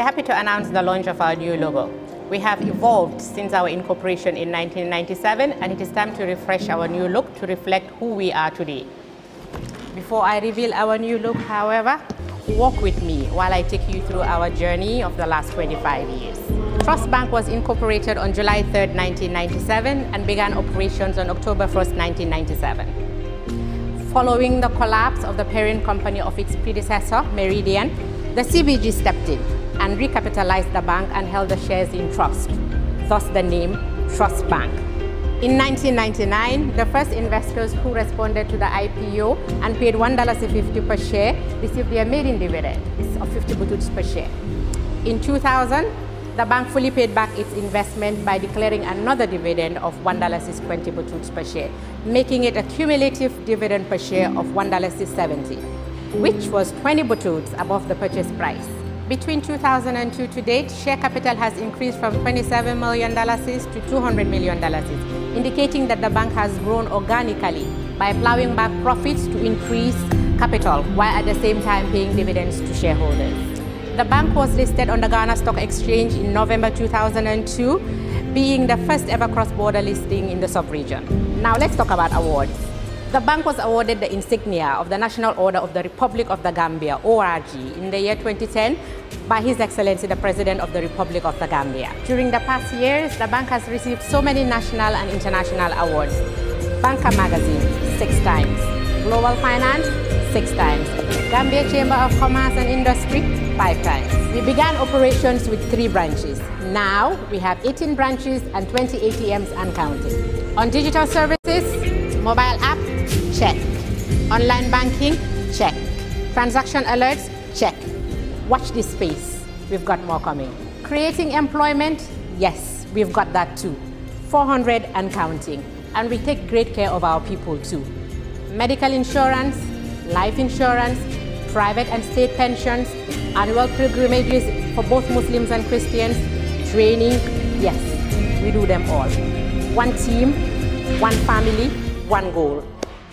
happy to announce the launch of our new logo. We have evolved since our incorporation in 1997, and it is time to refresh our new look to reflect who we are today. Before I reveal our new look, however, walk with me while I take you through our journey of the last 25 years. Trust Bank was incorporated on July 3rd, 1997 and began operations on October 1st, 1997. Following the collapse of the parent company of its predecessor, Meridian, the CBG stepped in and recapitalized the bank and held the shares in trust, thus the name Trust Bank. In 1999, the first investors who responded to the IPO and paid $1.50 per share received their maiden dividend of 50 bututs per share. In 2000, the bank fully paid back its investment by declaring another dividend of $1.20 bututs per share, making it a cumulative dividend per share of $1.70, which was 20 bututs above the purchase price. Between 2002 to date, share capital has increased from $27 million to $200 million, indicating that the bank has grown organically by plowing back profits to increase capital, while at the same time paying dividends to shareholders. The bank was listed on the Ghana Stock Exchange in November 2002, being the first ever cross-border listing in the sub-region. Now let's talk about awards. The bank was awarded the insignia of the National Order of the Republic of the Gambia, ORG, in the year 2010 by His Excellency the President of the Republic of the Gambia. During the past years, the bank has received so many national and international awards. Banker Magazine, 6 times. Global Finance, 6 times. Gambia Chamber of Commerce and Industry, 5 times. We began operations with 3 branches. Now, we have 18 branches and 20 ATMs and counting. On digital services, mobile app, check. Online banking, check. Transaction alerts, check. Watch this space. We've got more coming. Creating employment, yes, we've got that too. 400 and counting. And we take great care of our people too. Medical insurance, life insurance, private and state pensions, annual pilgrimages for both Muslims and Christians, training, yes, we do them all. One team, one family, one goal.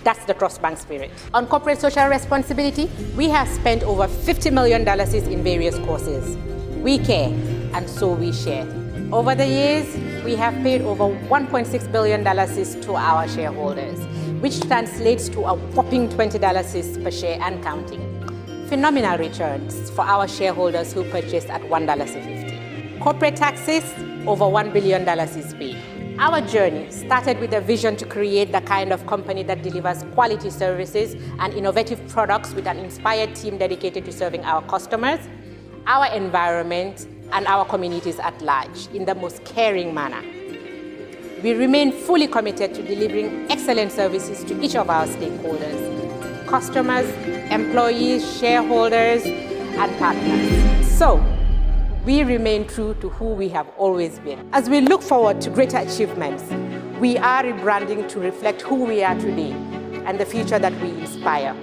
That's the Trust Bank spirit. On corporate social responsibility, we have spent over $50 million in various causes. We care, and so we share. Over the years, we have paid over $1.6 billion to our shareholders, which translates to a whopping $20 per share and counting. Phenomenal returns for our shareholders who purchased at $1.50. Corporate taxes, over $1 billion is paid. Our journey started with a vision to create the kind of company that delivers quality services and innovative products with an inspired team dedicated to serving our customers, our environment, and our communities at large in the most caring manner. We remain fully committed to delivering excellent services to each of our stakeholders, customers, employees, shareholders, and partners. So, we remain true to who we have always been. As we look forward to greater achievements, we are rebranding to reflect who we are today and the future that we inspire.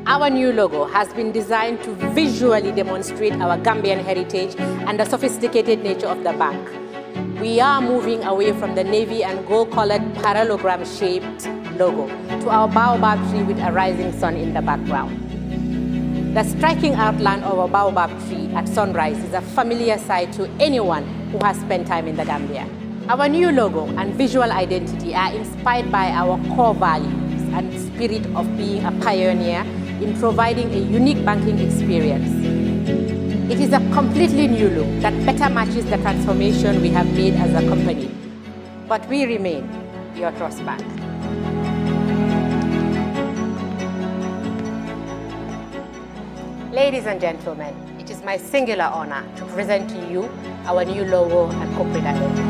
Our new logo has been designed to visually demonstrate our Gambian heritage and the sophisticated nature of the bank. We are moving away from the navy and gold-colored parallelogram-shaped logo to our baobab tree with a rising sun in the background. The striking outline of a baobab tree at sunrise is a familiar sight to anyone who has spent time in the Gambia. Our new logo and visual identity are inspired by our core values and spirit of being a pioneer in providing a unique banking experience. It is a completely new look that better matches the transformation we have made as a company. But we remain your Trust Bank. Ladies and gentlemen, it is my singular honor to present to you our new logo and corporate identity.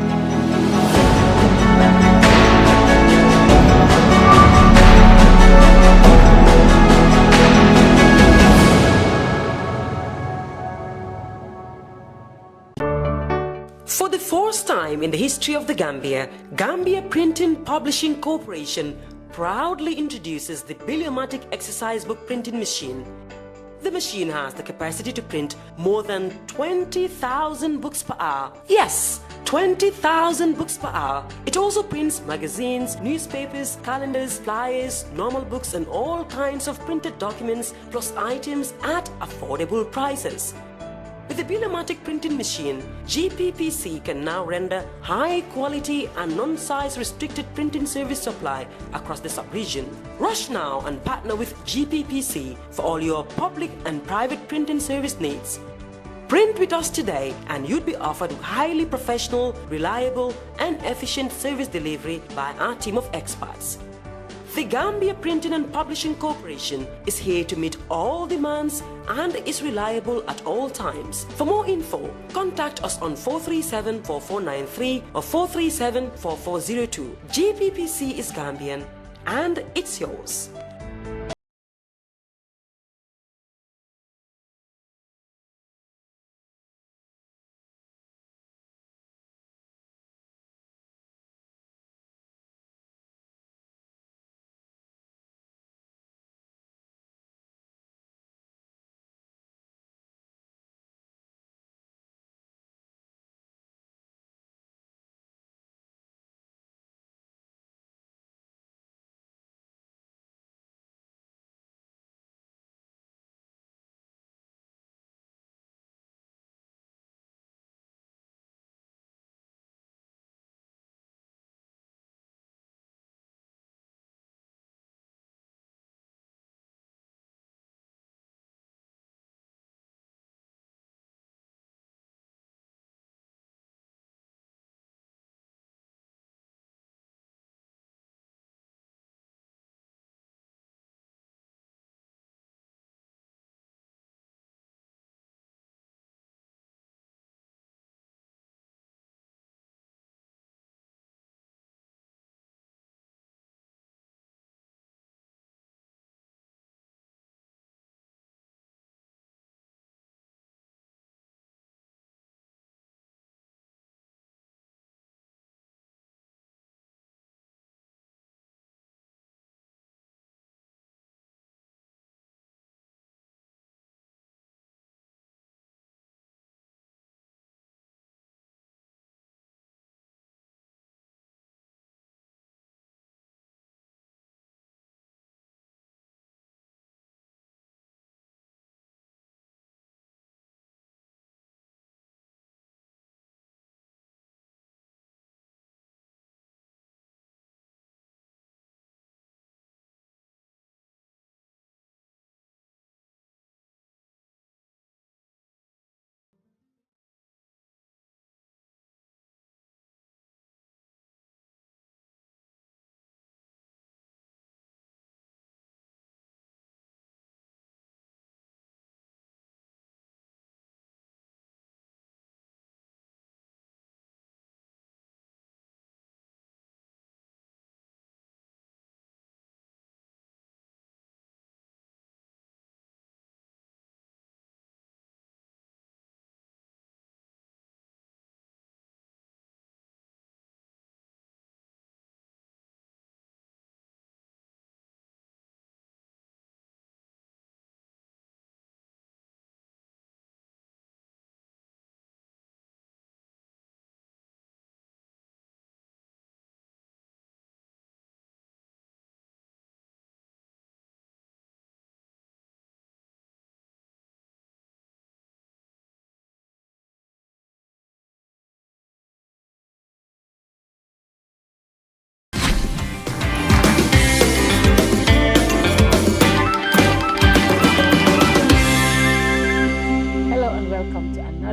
For the first time in the history of the Gambia, Gambia Printing Publishing Corporation proudly introduces the Biliomatic exercise book printing machine. The machine has the capacity to print more than 20,000 books per hour. Yes, 20,000 books per hour. It also prints magazines, newspapers, calendars, flyers, normal books and all kinds of printed documents plus items at affordable prices. With the Biliomatic printing machine, GPPC can now render high-quality and non-size restricted printing service supply across the sub-region. Rush now and partner with GPPC for all your public and private printing service needs. Print with us today and you'd be offered highly professional, reliable and efficient service delivery by our team of experts. The Gambia Printing and Publishing Corporation is here to meet all demands and is reliable at all times. For more info, contact us on 437-4493 or 437-4402. GPPC is Gambian and it's yours.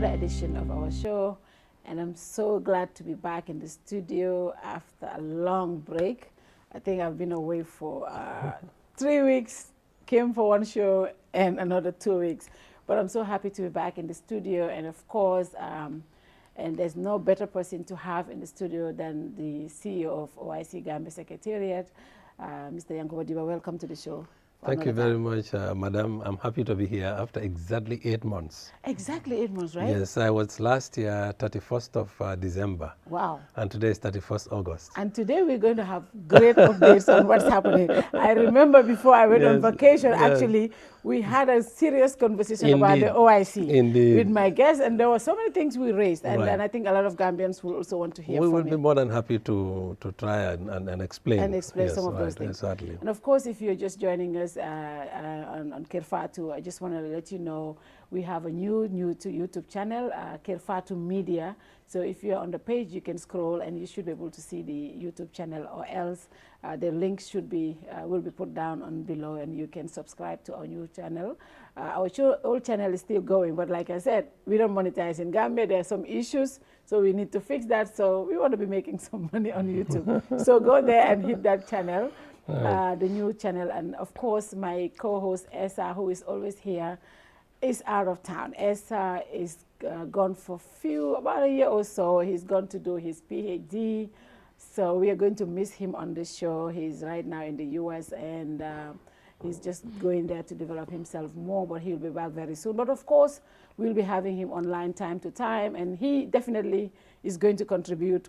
Edition of our show, and I'm so glad to be back in the studio after a long break. I think I've been away for 3 weeks, came for one show and another 2 weeks, but I'm so happy to be back in the studio. And of course, and there's no better person to have in the studio than the CEO of OIC Gambia Secretariat, Mr. Yankuba Dibba. Welcome to the show. Thank you very much, Madam. I'm happy to be here after exactly 8 months. Exactly 8 months, right? Yes, I was last year, 31st of December. Wow. And today is 31st August. And today we're going to have great updates on what's happening. I remember before I went on vacation, actually, we had a serious conversation about the OIC with my guests, and there were so many things we raised, and I think a lot of Gambians will also want to hear from you. We will be more than happy to try and explain. And explain some of those things. Exactly. And of course, if you're just joining us on Kerr Fatou, I just want to let you know we have a new YouTube channel, Kerr Fatou Media. So if you're on the page, you can scroll and you should be able to see the YouTube channel, or else the links will be put down on below, and you can subscribe to our new channel. Our old channel is still going, but like I said, we don't monetize in Gambia. There are some issues, so we need to fix that. So we want to be making some money on YouTube. So go there and hit that channel, the new channel. And of course, my co-host Esa, who is always here, is out of town. Esa is gone for about a year or so. He's gone to do his PhD. So we are going to miss him on the show. He's right now in the US, and he's just going there to develop himself more, but he'll be back very soon. But of course, we'll be having him online time to time, and he definitely is going to continue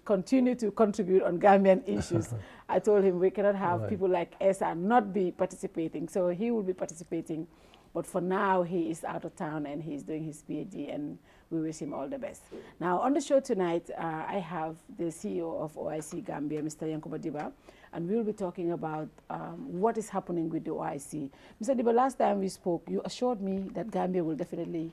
to contribute on Gambian issues. I told him we cannot have people like Esa not be participating, so he will be participating. But for now, he is out of town and he's doing his PhD, and we wish him all the best. Now, on the show tonight, I have the CEO of OIC Gambia, Mr. Yankuba Dibba, and we'll be talking about what is happening with the OIC. Mr. Dibba, last time we spoke, you assured me that Gambia will definitely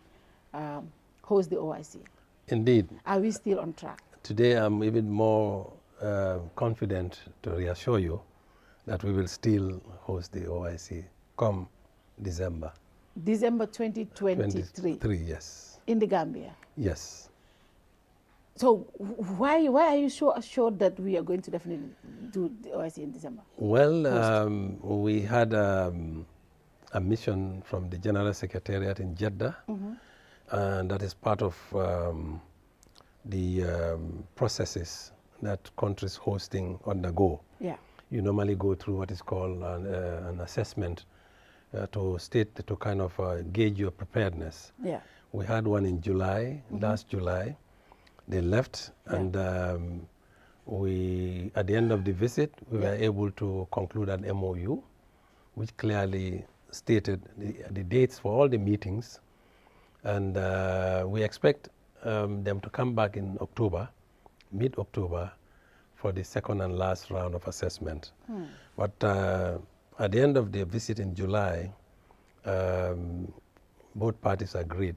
host the OIC. Indeed. Are we still on track? Today, I'm even more confident to reassure you that we will still host the OIC come December. December 2023? Yes. In the Gambia? Yes. So why are you so assured that we are going to definitely do the OIC in December? Well, we had a mission from the General Secretariat in Jeddah, and that is part of the processes that countries hosting undergo. Yeah. You normally go through what is called an assessment to kind of gauge your preparedness. Yeah. We had one in July, last July. They left, and at the end of the visit, we were able to conclude an MOU, which clearly stated the dates for all the meetings, and we expect them to come back in October, mid-October, for the second and last round of assessment. But at the end of the visit in July, both parties agreed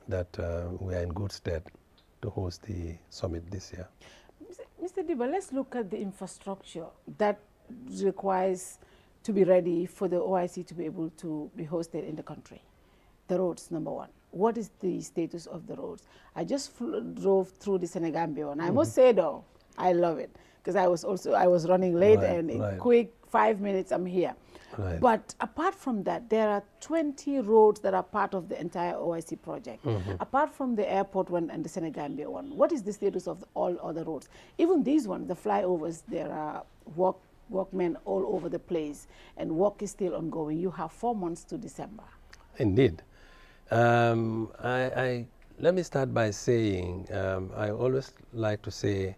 that we are in good stead to host the summit this year. Mr. Dibba, let's look at the infrastructure that requires to be ready for the OIC to be able to be hosted in the country. The roads, number one. What is the status of the roads? I just drove through the Senegambia one. I must say though, I love it, because I was running late, and in quick 5 minutes I'm here. But apart from that, there are 20 roads that are part of the entire OIC project. Apart from the airport one and the Senegambia one, what is the status of all other roads? Even these ones, the flyovers, there are workmen all over the place, and work is still ongoing. You have 4 months to December. Indeed. Let me start by saying, I always like to say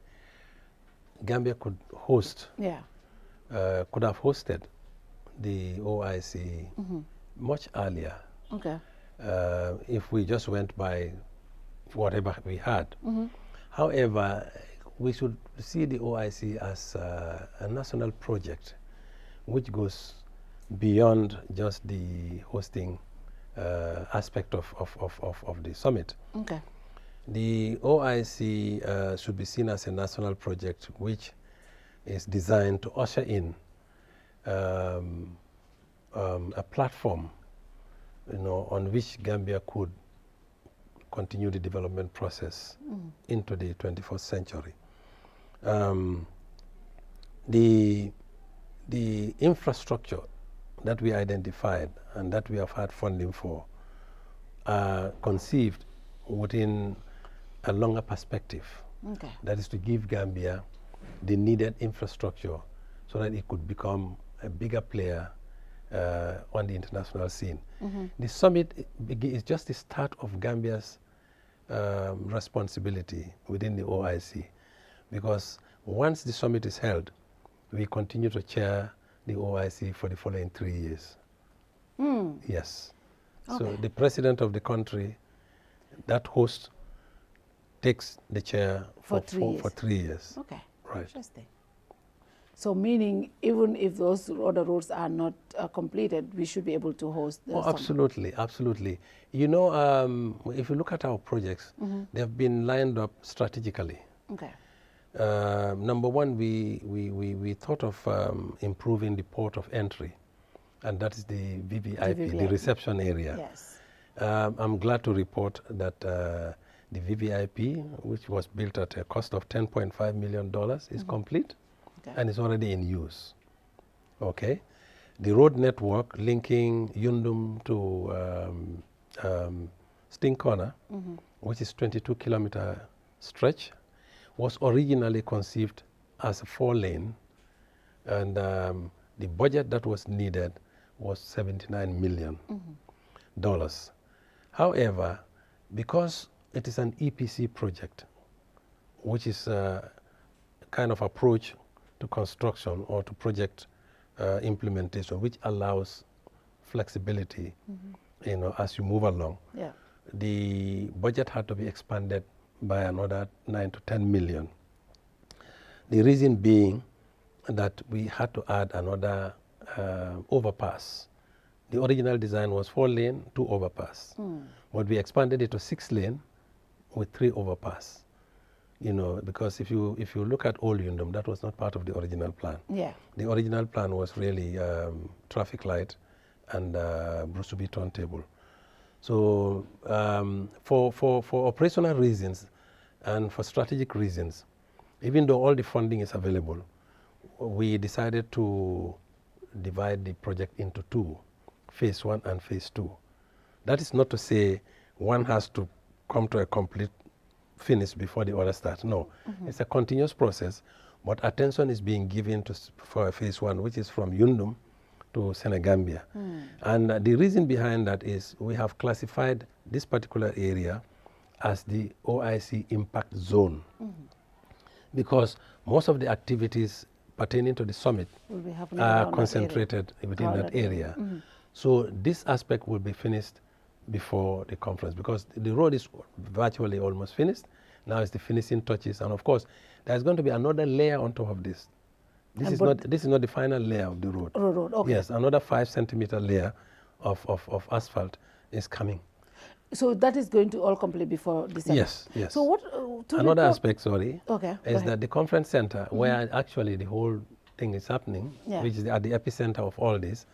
Gambia could have hosted the OIC much earlier. Okay. If we just went by whatever we had. However, we should see the OIC as a national project which goes beyond just the hosting aspect of the summit. Okay. The OIC should be seen as a national project which is designed to usher in a platform, on which Gambia could continue the development process into the 21st century. The infrastructure that we identified and that we have had funding for are conceived within a longer perspective. Okay. That is to give Gambia the needed infrastructure so that it could become a bigger player on the international scene. The summit is just the start of Gambia's responsibility within the OIC, because once the summit is held, we continue to chair the OIC for the following 3 years. Yes. Okay. So the president of the country, that host, takes the chair For 3 years. For 3 years. Okay. Right. Interesting. So meaning even if those other roads are not completed, we should be able to host the summit. Absolutely, absolutely. You know, if you look at our projects, they have been lined up strategically. Okay. Number one, we thought of improving the port of entry, and that is the VVIP, the reception area. Yes. I'm glad to report that the VVIP, which was built at a cost of $10.5 million, is complete. Okay. And is already in use. Okay, the road network linking Yundum to Sting Corner, which is 22-kilometer stretch, was originally conceived as a 4-lane, and the budget that was needed was $79 million. However, because it is an EPC project, which is a kind of approach to construction or to project implementation, which allows flexibility, you know, as you move along. Yeah. The budget had to be expanded by another 9 to 10 million. The reason being that we had to add another overpass. The original design was 4-lane, 2 overpass, but we expanded it to 6-lane with 3 overpass. You know, because if you look at Old Yundum, that was not part of the original plan. Yeah. The original plan was really traffic light and Brusubi turntable. So for operational reasons and for strategic reasons, even though all the funding is available, we decided to divide the project into 2, phase 1 and phase 2. That is not to say one has to come to a complete finish before the other starts. No, it's a continuous process, but attention is being given for phase 1, which is from Yundum to Senegambia. And the reason behind that is we have classified this particular area as the OIC impact zone, because most of the activities pertaining to the summit are concentrated within that area. So this aspect will be finished before the conference, because the road is virtually almost finished. Now it's the finishing touches, and of course there's going to be another layer on top of this. This is not the final layer of the road. Okay. Yes, another 5-centimeter layer of asphalt is coming. So that is going to all complete before December? Yes, yes. So what? Another aspect, sorry, is that the conference center, where actually the whole thing is happening, which is at the epicenter of all this,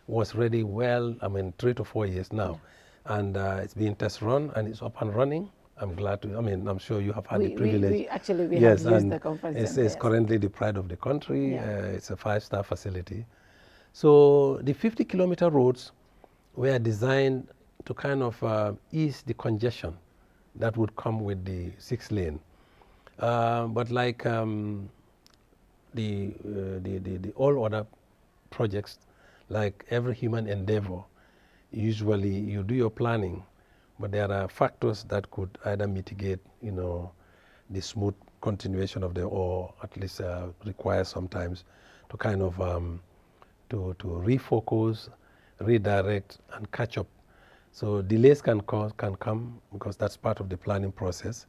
was ready 3 to 4 years now. And it's being test run and it's up and running. I'm glad to, I'm sure you have had the privilege. We have used the conference center. It's currently the pride of the country. It's a 5-star facility. So the 50-kilometer roads were designed to kind of ease the congestion that would come with the 6-lane. But like the all other projects, like every human endeavor, usually you do your planning, but there are factors that could either mitigate, the smooth continuation of or at least require sometimes to kind of to refocus, redirect, and catch up. So delays can come because that's part of the planning process.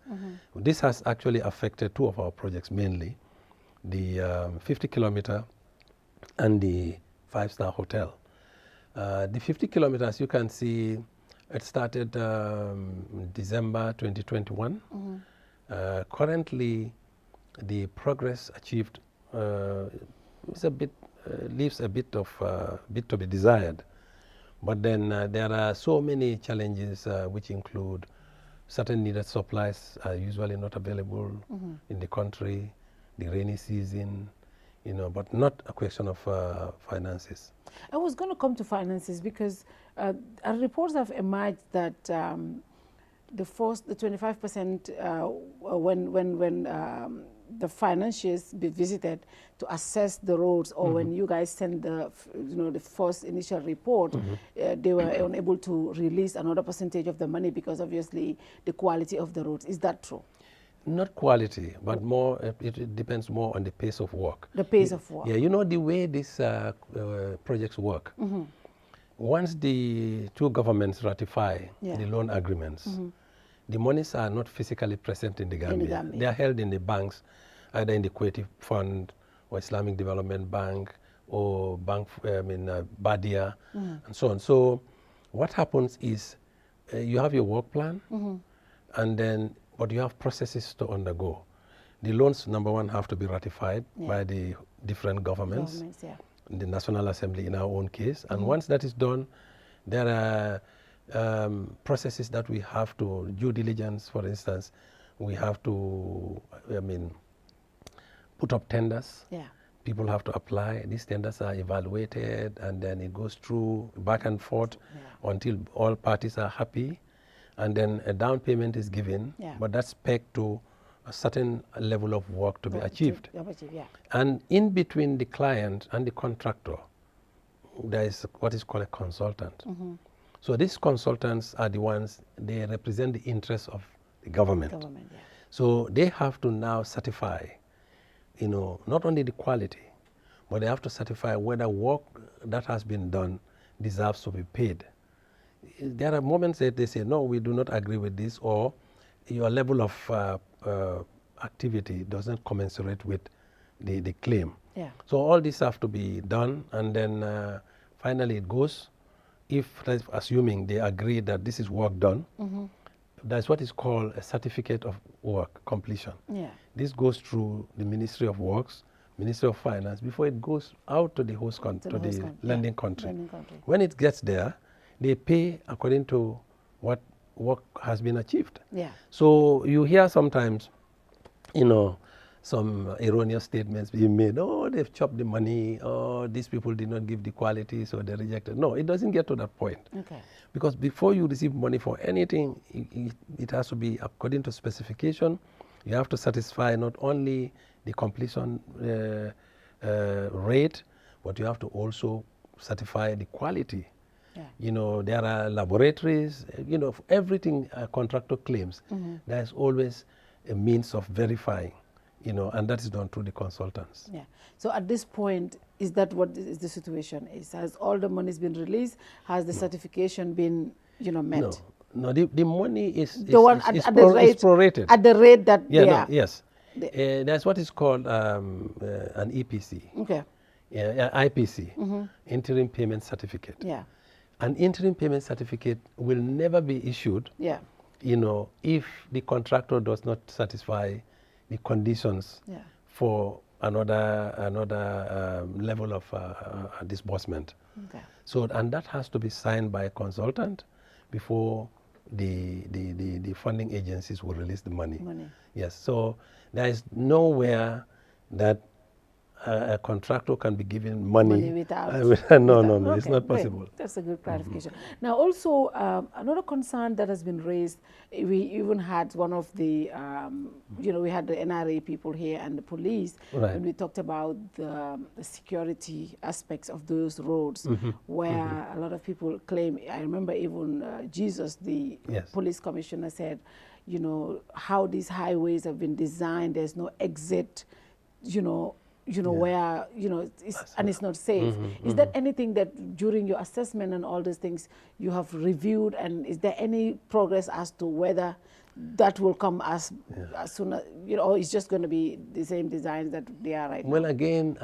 This has actually affected 2 of our projects mainly, the 50-kilometer and the 5-star hotel. The 50 kilometers, you can see, it started December 2021. Currently, the progress achieved is leaves a bit to be desired. But then there are so many challenges which include certain needed supplies are usually not available in the country, the rainy season, but not a question of finances. I was going to come to finances because reports have emerged that the 25% when the financiers be visited to assess the roads, or when you guys send the the first initial report, they were unable to release another percentage of the money because obviously the quality of the roads. Is that true? Not quality, but more. It depends more on the pace of work. The pace of work. Yeah, the way these projects work. once the two governments ratify the loan agreements, the monies are not physically present in the Gambia. They are held in the banks, either in the Kuwaiti Fund or Islamic Development Bank or Bank, Badia, and so on. So what happens is you have your work plan, and then, but you have processes to undergo. The loans, number one, have to be ratified by the different governments, the National Assembly in our own case. And once that is done, there are processes that we have to, due diligence, for instance, we have to, put up tenders. People have to apply. These tenders are evaluated, and then it goes through back and forth until all parties are happy. And then a down payment is given, but that's pegged to a certain level of work to be achieved. And in between the client and the contractor, there is what is called a consultant. So these consultants are the ones, they represent the interests of the government. So they have to now certify, not only the quality, but they have to certify whether work that has been done deserves to be paid. There are moments that they say, no, we do not agree with this, or your level of activity doesn't commensurate with the claim. So all this have to be done, and then finally it goes, if assuming they agree that this is work done, that's what is called a certificate of work completion. This goes through the Ministry of Works, Ministry of Finance, before it goes out to the host country, to the lending country. When it gets there, they pay according to what work has been achieved. So you hear sometimes, some erroneous statements being made. Oh, they've chopped the money. Oh, these people did not give the quality, so they rejected. No, it doesn't get to that point. Because before you receive money for anything, it has to be according to specification. You have to satisfy not only the completion rate, but you have to also certify the quality. There are laboratories, everything a contractor claims, there's always a means of verifying, and that is done through the consultants. So at this point, is that what is the situation is? Has all the money been released? Has the certification been, met? No, the money is prorated. At the rate that they are. Yes. That's what is called an EPC. IPC, interim payment certificate. An interim payment certificate will never be issued, if the contractor does not satisfy the conditions for another level of disbursement. So, and that has to be signed by a consultant before the funding agencies will release the money. Yes, so there is nowhere that a contractor can be given money without. No, it's not possible. Great. That's a good clarification. Now, also, another concern that has been raised, we even had one of the, we had the NRA people here and the police, and we talked about the security aspects of those roads, where a lot of people claim, I remember even Jesus, the police commissioner, said, how these highways have been designed, there's no exit, where, and it's not safe. Is there anything that during your assessment and all these things you have reviewed, and is there any progress as to whether that will come as soon as, or it's just going to be the same designs that they are right now? Well, again,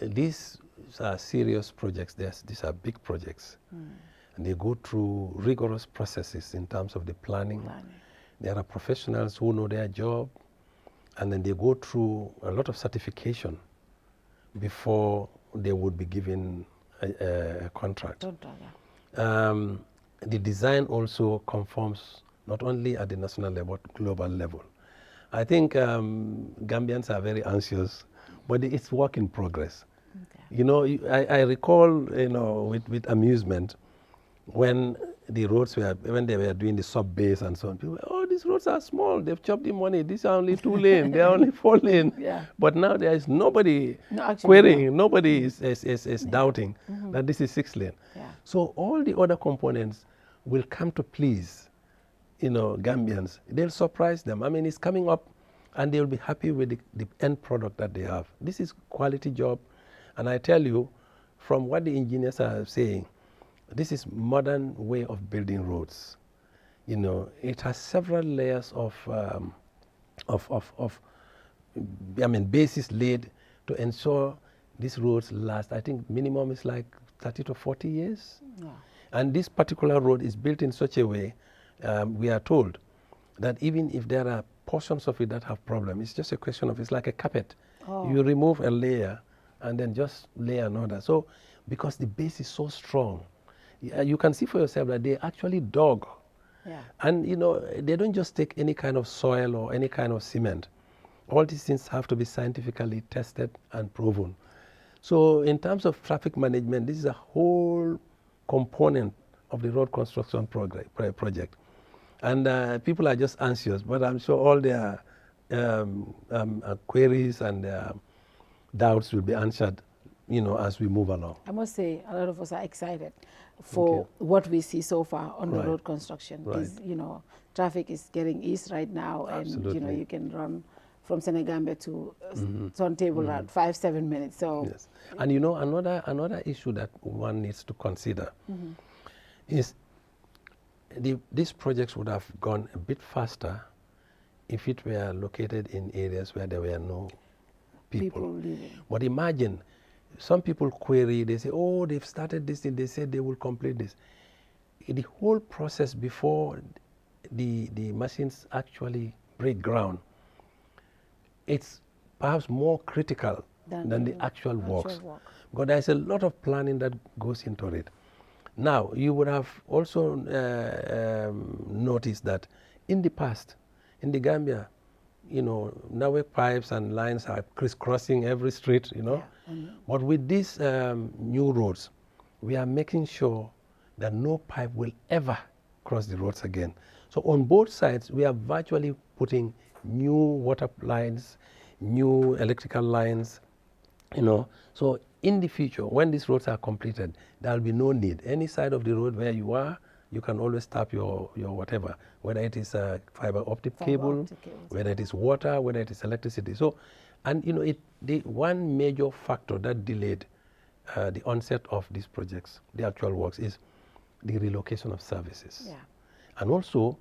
these are serious projects. These are big projects. And they go through rigorous processes in terms of the planning. There are professionals who know their job, and then they go through a lot of certification before they would be given a contract. The design also conforms not only at the national level, but global level. I think Gambians are very anxious, but it's work in progress. I recall, with amusement, when the roads when they were doing the sub-base and so on, people, oh, these roads are small, they've chopped the money, these are only 2 lanes, they are only 4 lanes. But now there is nobody querying, nobody is doubting that this is 6 lane. So all the other components will come to please, Gambians. They'll surprise them. I mean, it's coming up, and they'll be happy with the end product that they have. This is quality job, and I tell you, from what the engineers are saying, this is modern way of building roads. You know, it has several layers of bases laid to ensure these roads last. I think minimum is like 30 to 40 years. Yeah. And this particular road is built in such a way, we are told, that even if there are portions of it that have problems, it's just a question of, it's like a carpet. Oh. You remove a layer and then just lay another. So, because the base is so strong, you can see for yourself that they actually dug. Yeah. And you know, they don't just take any kind of soil or any kind of cement. All these things have to be scientifically tested and proven. So in terms of traffic management, this is a whole component of the road construction project. And people are just anxious, but I'm sure all their queries and their doubts will be answered, you know, as we move along. I must say, a lot of us are excited for what we see so far on the road construction. Right. You know, traffic is getting eased right now. Absolutely. And, you know, you can run from Senegambia to Turntable at 5-7 minutes. So, yes. And you know, another issue that one needs to consider is these projects would have gone a bit faster if it were located in areas where there were no people living. But imagine, some people query, they say, oh, they've started this and they said they will complete this. The whole process before the machines actually break ground, it's perhaps more critical than the actual works. Because there's a lot of planning that goes into it. Now, you would have also noticed that in the past, in the Gambia, you know, network pipes and lines are crisscrossing every street, you know. Yeah. But with these new roads, we are making sure that no pipe will ever cross the roads again. So on both sides, we are virtually putting new water lines, new electrical lines, you know. So in the future, when these roads are completed, there will be no need. Any side of the road where you are, you can always tap your whatever, whether it is a fiber optic cable, whether it is water, whether it is electricity. So, and you know, the one major factor that delayed the onset of these projects, the actual works, is the relocation of services. Yeah. And also,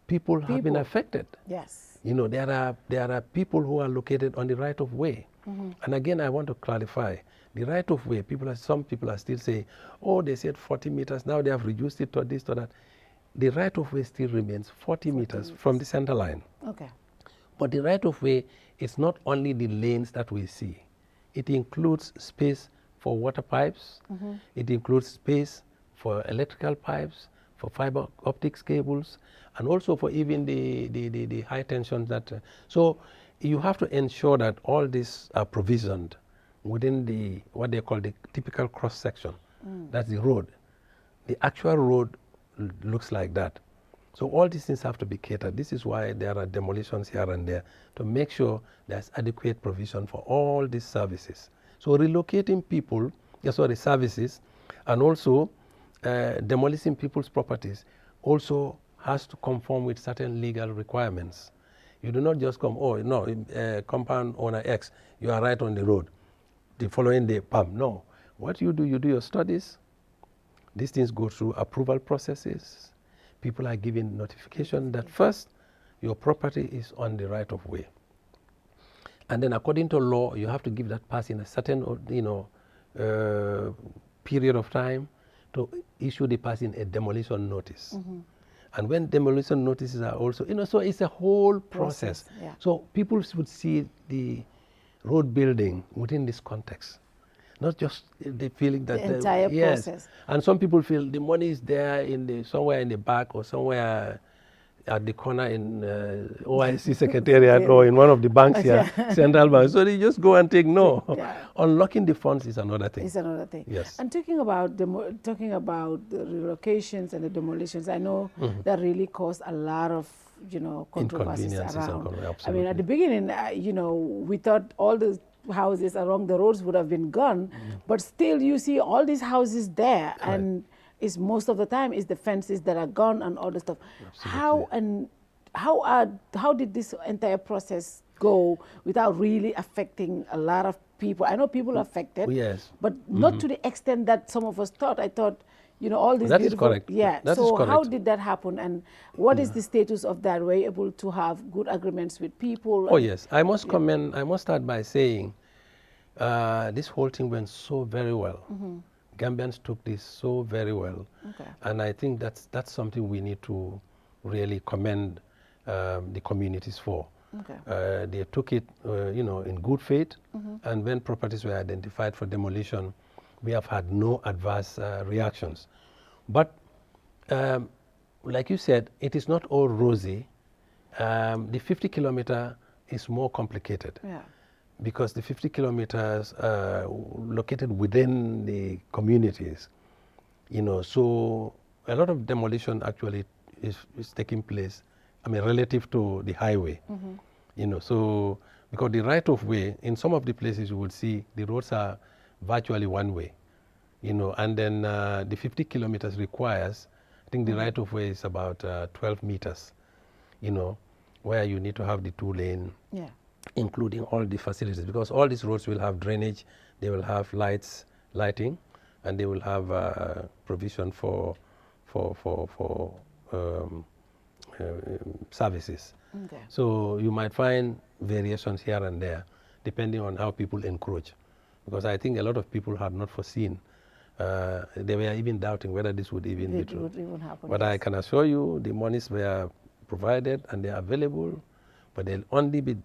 people have been affected. Yes. You know, there are people who are located on the right of way. And again, I want to clarify, the right of way, some people are still saying, oh, they said 40 meters, now they have reduced it to this, to that. The right of way still remains 40 meters from the center line. Okay. But the right of way is not only the lanes that we see. It includes space for water pipes. It includes space for electrical pipes, for fiber optics cables, and also for even the high tension that. So you have to ensure that all these are provisioned within what they call the typical cross section. That's the road. The actual road looks like that. So all these things have to be catered. This is why there are demolitions here and there to make sure there's adequate provision for all these services. So relocating services, and also demolishing people's properties also has to conform with certain legal requirements. You do not just come, oh, no, compound owner X, you are right on the road. The following day, pam, no. What you do your studies. These things go through approval processes. People are given notification that first, your property is on the right of way. And then according to law, you have to give that person a certain, period of time to issue the person a demolition notice. And when demolition notices are also, so it's a whole process. Yeah. So people would see the road building within this context. Not just the feeling that the entire process. And some people feel the money is there somewhere in the back or somewhere at the corner in OIC Secretariat or in one of the banks here, Central Bank. So they just go and take. No, unlocking the funds is another thing. It's another thing. Yes. And talking about the relocations and the demolitions, I know that really caused a lot of controversies around. I mean, at the beginning, we thought all the houses along the roads would have been gone, but still you see all these houses there, and it's most of the time is the fences that are gone and all the stuff. Absolutely. How did this entire process go without really affecting a lot of people. I know people are affected, yes, but not to the extent that some of us thought. I thought, you know, all these that is beautiful, correct. yeah. That is So correct. how did that happen, and what is the status of that? Were you able to have good agreements with people? Oh yes, I must comment. I must start by saying this whole thing went so very well. Gambians took this so very well, and I think that's something we need to really commend the communities for. They took it, you know, in good faith, and when properties were identified for demolition, we have had no adverse reactions. But like you said, it is not all rosy. The 50 kilometer is more complicated. Because the 50 kilometers located within the communities, you know, so a lot of demolition actually is taking place, I mean, relative to the highway, you know, so because the right of way, in some of the places you would see the roads are virtually one way, you know, and then the 50 kilometers requires, I think the right of way is about 12 meters, you know, where you need to have the 2-lane, including all the facilities, because all these roads will have drainage, they will have lighting, and they will have provision for services. So you might find variations here and there, depending on how people encroach, because I think a lot of people had not foreseen. They were even doubting whether this would even be true. But I can assure you, the monies were provided and they are available, but they'll only be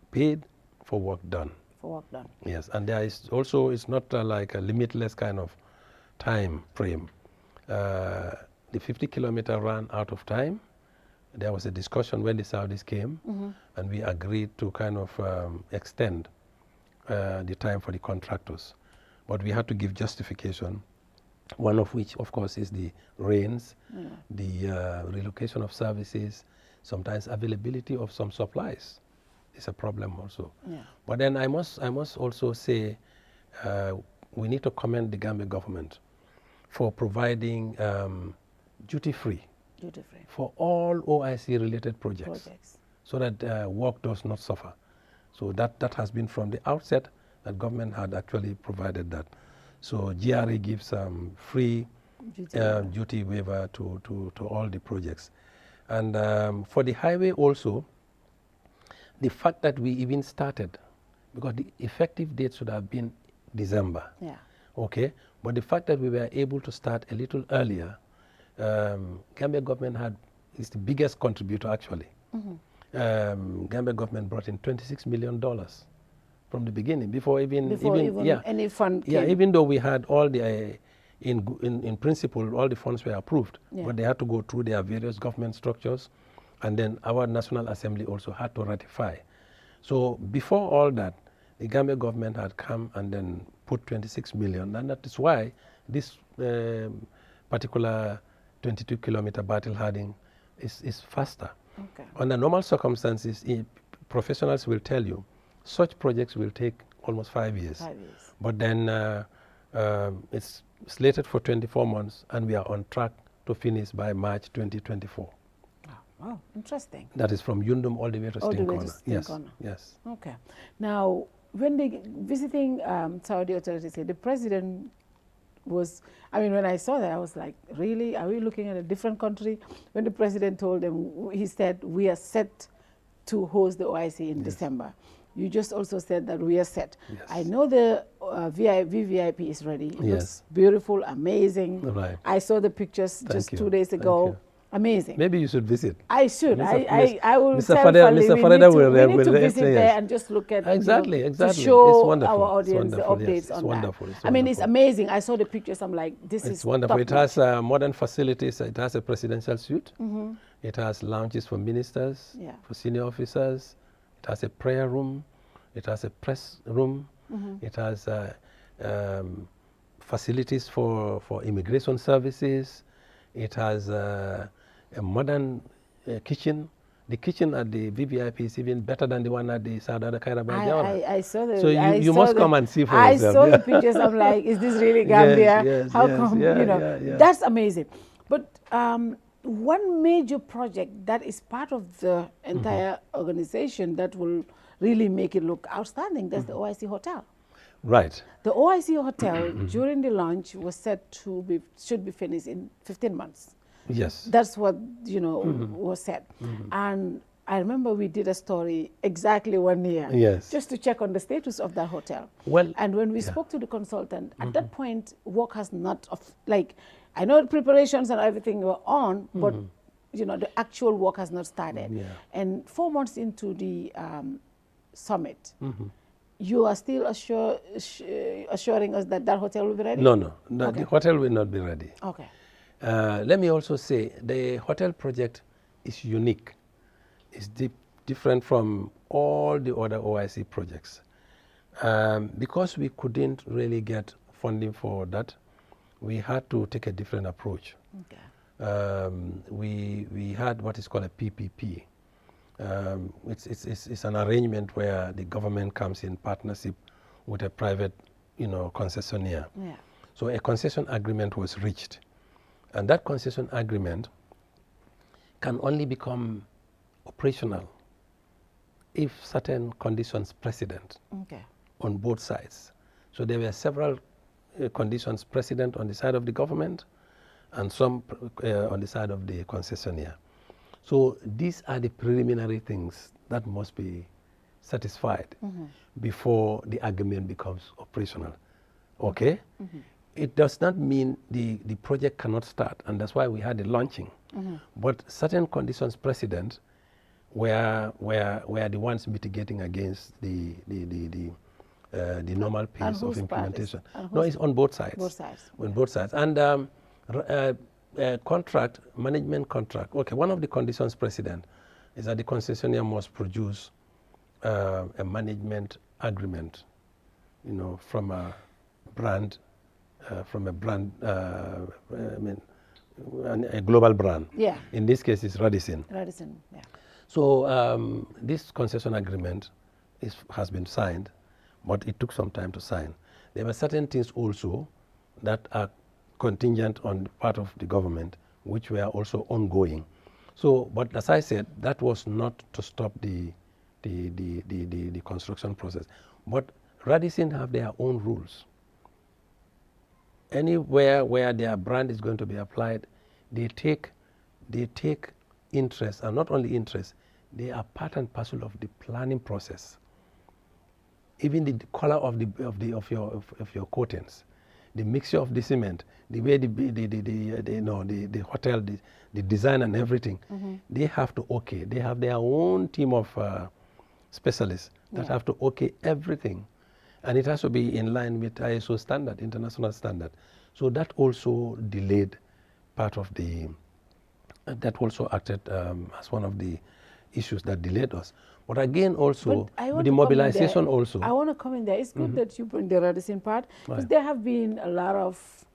paid for work done. Yes, and there is also, it's not like a limitless kind of time frame. The 50 kilometer ran out of time. There was a discussion when the Saudis came, and we agreed to kind of extend the time for the contractors. But we had to give justification, one of which, of course, is the rains, the relocation of services, sometimes availability of some supplies. Is a problem also. But then I must also say we need to commend the Gambia government for providing duty-free for all OIC related projects. So that work does not suffer. So that has been from the outset that government had actually provided that. So GRA gives free duty waiver to all the projects. And for the highway also, the fact that we even started, because the effective date should have been December. Okay, but the fact that we were able to start a little earlier, Gambia government is the biggest contributor actually. Gambia government brought in $26 million from the beginning, before even any fund came. Yeah, even though we had all the, in principle, all the funds were approved, but they had to go through their various government structures. And then our National Assembly also had to ratify. So before all that, the Gambia government had come and then put 26 million, and that is why this particular 22 kilometer battle hardening is faster. Under normal circumstances, professionals will tell you, such projects will take almost 5 years. But then it's slated for 24 months, and we are on track to finish by March 2024. Wow, interesting. That is from Yundum all the way to Stinkona. Yes. Okay. Now, when they visiting Saudi authorities, the president was, I mean, when I saw that, I was like, really? Are we looking at a different country? When the president told them, he said, we are set to host the OIC in December. You just also said that we are set. I know the VVIP is ready. It looks beautiful, amazing. I saw the pictures just 2 days ago. Amazing. Maybe you should visit. I should. I will Mr. tell Mr. Farida we need to visit there and just look at exactly. to show it's our audience the updates on that. I mean, it's amazing. I saw the pictures. I'm like, this is wonderful. It has modern facilities. It has a presidential suite. It has lounges for ministers, for senior officers. It has a prayer room. It has a press room. It has facilities for immigration services. It has a modern kitchen. The kitchen at the VVIP is even better than the one at the Saudada Kairaba. I saw the. So you must come and see for yourself. I saw the pictures. I'm like, is this really Gambia? How come? That's amazing. But one major project that is part of the entire organization that will really make it look outstanding. That's the OIC Hotel. Right. The OIC hotel during the launch was said should be finished in 15 months. Yes. That's what, was said. And I remember we did a story exactly 1 year. Yes. Just to check on the status of that hotel. Well, and when we spoke to the consultant, at that point, work has not, I know the preparations and everything were on, but, the actual work has not started. Yeah. And 4 months into the summit, you are still assuring us that hotel will be ready? No. Okay. The hotel will not be ready. Okay. Let me also say the hotel project is unique. It's different from all the other OIC projects. Because we couldn't really get funding for that, we had to take a different approach. Okay. We had what is called a PPP. It's an arrangement where the government comes in partnership with a private, concessionaire. Yeah. So a concession agreement was reached. And that concession agreement can only become operational if certain conditions precedent on both sides. So there were several conditions precedent on the side of the government and some on the side of the concessionaire. So these are the preliminary things that must be satisfied before the agreement becomes operational. Okay? It does not mean the project cannot start, and that's why we had the launching. But certain conditions precedent were the ones mitigating against the normal pace of implementation. No, it's on both sides. Both sides. On both sides. And management contract. Okay, one of the conditions precedent is that the concessionaire must produce a management agreement, from a brand. A global brand. Yeah. In this case, it's Radisson. Radisson, yeah. So this concession agreement has been signed, but it took some time to sign. There were certain things also that are contingent on the part of the government, which were also ongoing. So, but as I said, that was not to stop the construction process. But Radisson have their own rules. Anywhere where their brand is going to be applied, they take interest, and not only interest, they are part and parcel of the planning process. Even the color of your coatings, the mixture of the cement, the way the hotel, the design and everything, they have to okay. They have their own team of specialists that have to okay everything. And it has to be in line with ISO standard, international standard. So that also delayed part of that also acted as one of the issues that delayed us. But again, also, with the mobilization also. I want to come in there. It's good that you bring the Radisson part, because there have been a lot of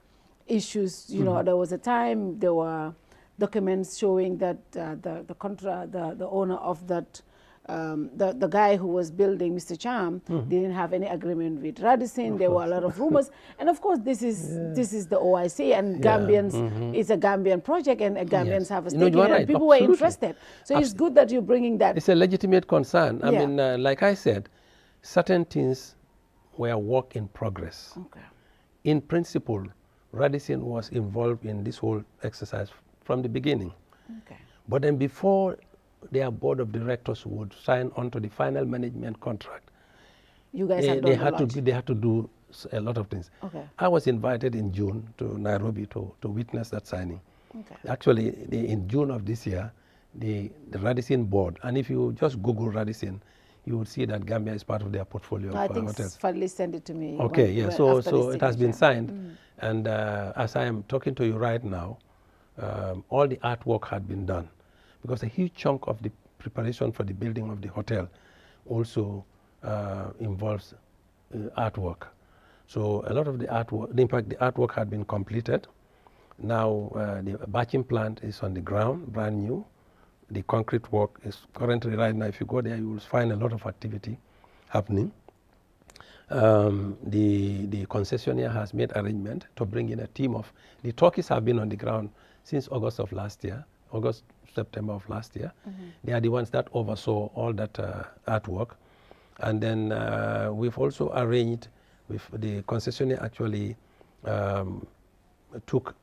issues. There was a time there were documents showing that the owner of that, the guy who was building Mr. Cham didn't have any agreement with Radisson. There were a lot of rumors, and of course this is the OIC, and Gambians. It's a Gambian project, and Gambians have a stake in it, and people were interested. So it's good that you're bringing that. It's a legitimate concern. I mean, like I said, certain things were work in progress. Okay. In principle, Radisson was involved in this whole exercise from the beginning. Okay. But then before their board of directors would sign on to the final management contract, you guys they had to do a lot of things. Okay. I was invited in June to Nairobi to witness that signing. Okay. Actually, in June of this year, the Radisson board, and if you just Google Radisson, you will see that Gambia is part of their portfolio of hotels. I think Fadli sent it to me. Okay, so it has been signed, and as I am talking to you right now, all the artwork had been done, because a huge chunk of the preparation for the building of the hotel also involves artwork. So a lot of the artwork, in fact, the artwork had been completed. Now the batching plant is on the ground, brand new. The concrete work is currently right now. If you go there, you will find a lot of activity happening. The concessionaire has made arrangement to bring in a team of, the Turkeys have been on the ground since August of last year, September of last year. They are the ones that oversaw all that artwork. And then we've also arranged The concessionaire actually took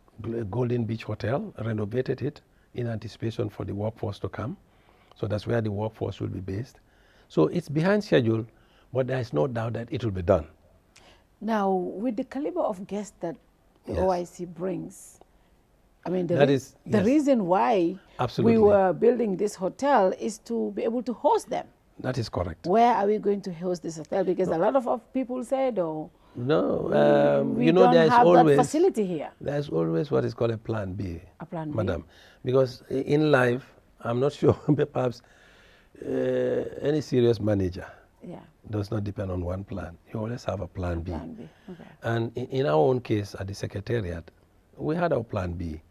Golden Beach Hotel, renovated it in anticipation for the workforce to come. So that's where the workforce will be based. So it's behind schedule, but there's no doubt that it will be done. Now, with the caliber of guests that the Yes. OIC brings, I mean, the Yes. reason why Absolutely. we were building this hotel is to be able to host them. That is correct. Where are we going to host this hotel? Because a lot of people said, oh, No, we you know, don't there's have always that facility here. There's always what is called a plan B, A plan B? madam. Because in life, I'm not sure, perhaps any serious manager Yeah, does not depend on one plan. You always have a plan B. plan B. Okay. And in our own case at the Secretariat, we had our plan B.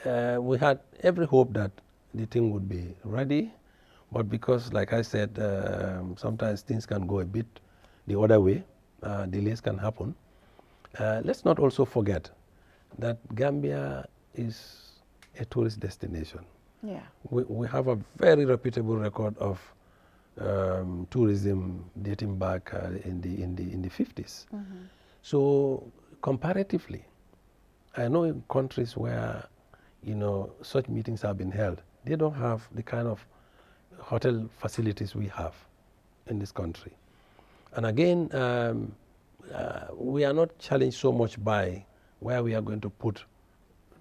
We had every hope that the thing would be ready, but because, like I said, sometimes things can go a bit the other way, delays can happen. Let's not also forget that Gambia is a tourist destination. Yeah. We have a very reputable record of tourism dating back in the 50s. So comparatively, I know in countries where such meetings have been held, they don't have the kind of hotel facilities we have in this country. And again, we are not challenged so much by where we are going to put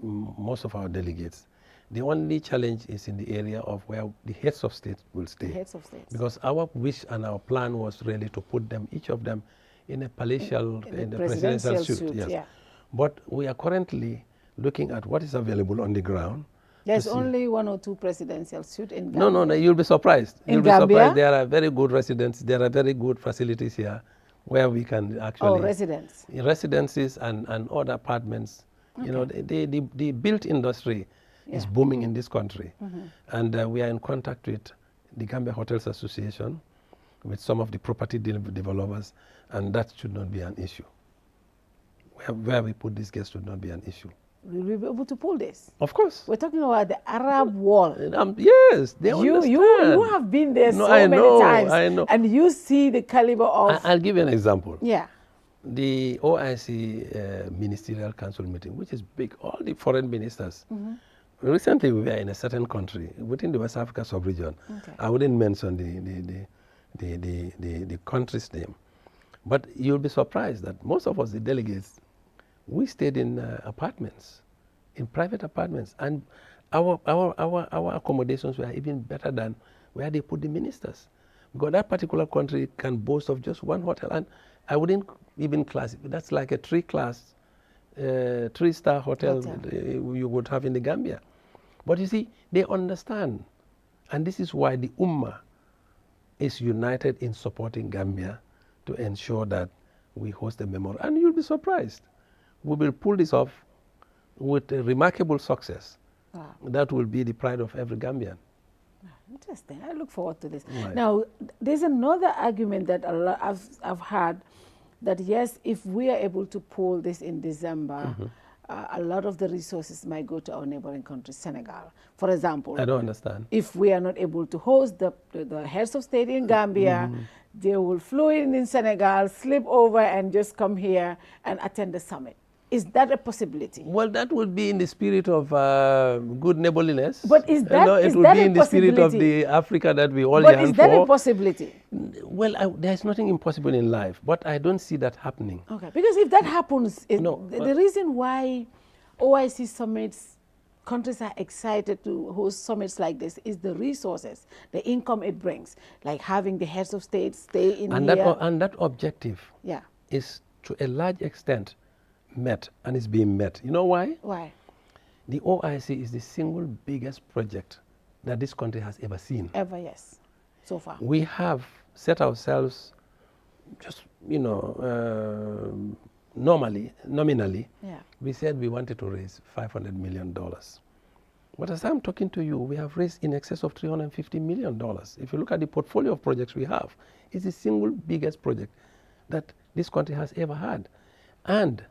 most of our delegates. The only challenge is in the area of where the heads of state will stay. The heads of states. Because our wish and our plan was really to put them, each of them, in a palatial, in a presidential suite. Yes. Yeah. But we are currently looking at what is available on the ground. There's only 1 or 2 presidential suites in Gambia. No, you'll be surprised. In You'll Gambia? be surprised. There are very good residents. There are very good facilities here where we can actually... Oh, residents. Residences and other apartments. Okay. You know, the built industry is booming in this country. And we are in contact with the Gambia Hotels Association, with some of the property developers, and that should not be an issue. Where we put these guests should not be an issue. Will we be able to pull this? Of course. We're talking about the Arab wall. Yes, they understand. You have been there so I many know, times. I know. And you see the caliber of... I'll give you an example. Yeah. The OIC Ministerial Council meeting, which is big, all the foreign ministers. Recently, we were in a certain country within the West Africa sub-region. Okay. I wouldn't mention the country's name. But you'll be surprised that most of us, the delegates, we stayed in apartments, in private apartments. And our accommodations were even better than where they put the ministers. Because that particular country can boast of just one hotel. And I wouldn't even class it. That's like a 3-star hotel you would have in the Gambia. But you see, they understand. And this is why the Ummah is united in supporting Gambia to ensure that we host a memorial. And you'll be surprised. We will pull this off with a remarkable success. Wow. That will be the pride of every Gambian. Interesting. I look forward to this. Right. Now, there's another argument that I've heard that, yes, if we are able to pull this in December, a lot of the resources might go to our neighboring country, Senegal. For example, I don't understand. If we are not able to host the heads of state in Gambia, they will fly in Senegal, slip over and just come here and attend the summit. Is that a possibility? Well, that would be in the spirit of good neighborliness. But is that, it would be in the spirit of the Africa that we all yearn for. But is that a possibility? Well, there's nothing impossible in life, but I don't see that happening. Okay, because if that happens, the reason why OIC summits, countries are excited to host summits like this is the resources, the income it brings, like having the heads of state stay in here. And that objective is to a large extent met and is being met. You know why? Why? The OIC is the single biggest project that this country has ever seen. Ever, yes. So far. We have set ourselves just, nominally, we said we wanted to raise $500 million. But as I'm talking to you, we have raised in excess of $350 million. If you look at the portfolio of projects we have, it's the single biggest project that this country has ever had. And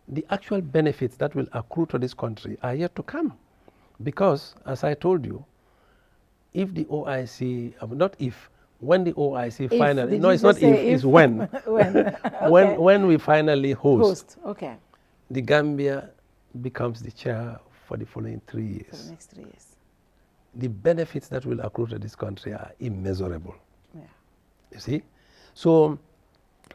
the actual benefits that will accrue to this country are yet to come. Because, as I told you, if the OIC, not if, when the OIC If, finally, did no, you it's not just say if, it's when. when. Okay. when we finally host, Okay, the Gambia becomes the chair for the following 3 years. for the next 3 years. The benefits that will accrue to this country are immeasurable. Yeah. You see? So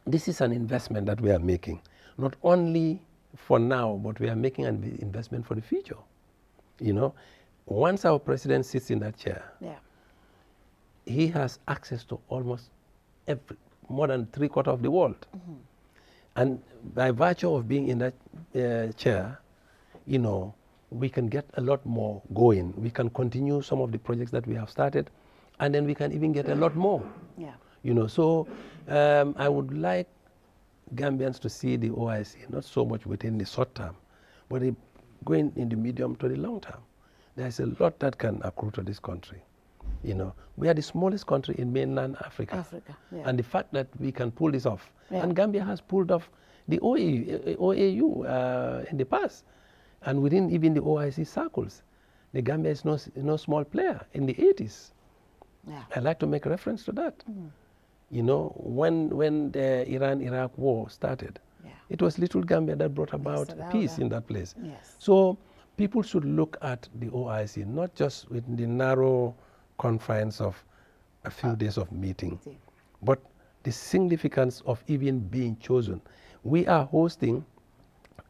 this is an investment that we are making, not only for now, but we are making an investment for the future. You know, once our president sits in that chair, Yeah. he has access to almost more than 3/4 of the world. And by virtue of being in that chair, you know, we can get a lot more going. We can continue some of the projects that we have started, and then we can even get a lot more. Yeah. You know, so I would like Gambians to see the OIC not so much within the short term, but going in the medium to the long term. There's a lot that can accrue to this country. You know, we are the smallest country in mainland Africa. Yeah. And the fact that we can pull this off, Yeah. and Gambia has pulled off the OAU in the past, and within even the OIC circles, the Gambia is no small player in the 80s. Yeah. I like to make reference to that. You know, when the Iran-Iraq war started, it was little Gambia that brought about peace in that place. Yes. So people should look at the OIC not just within the narrow confines of a few days of meeting, but the significance of even being chosen. We are hosting,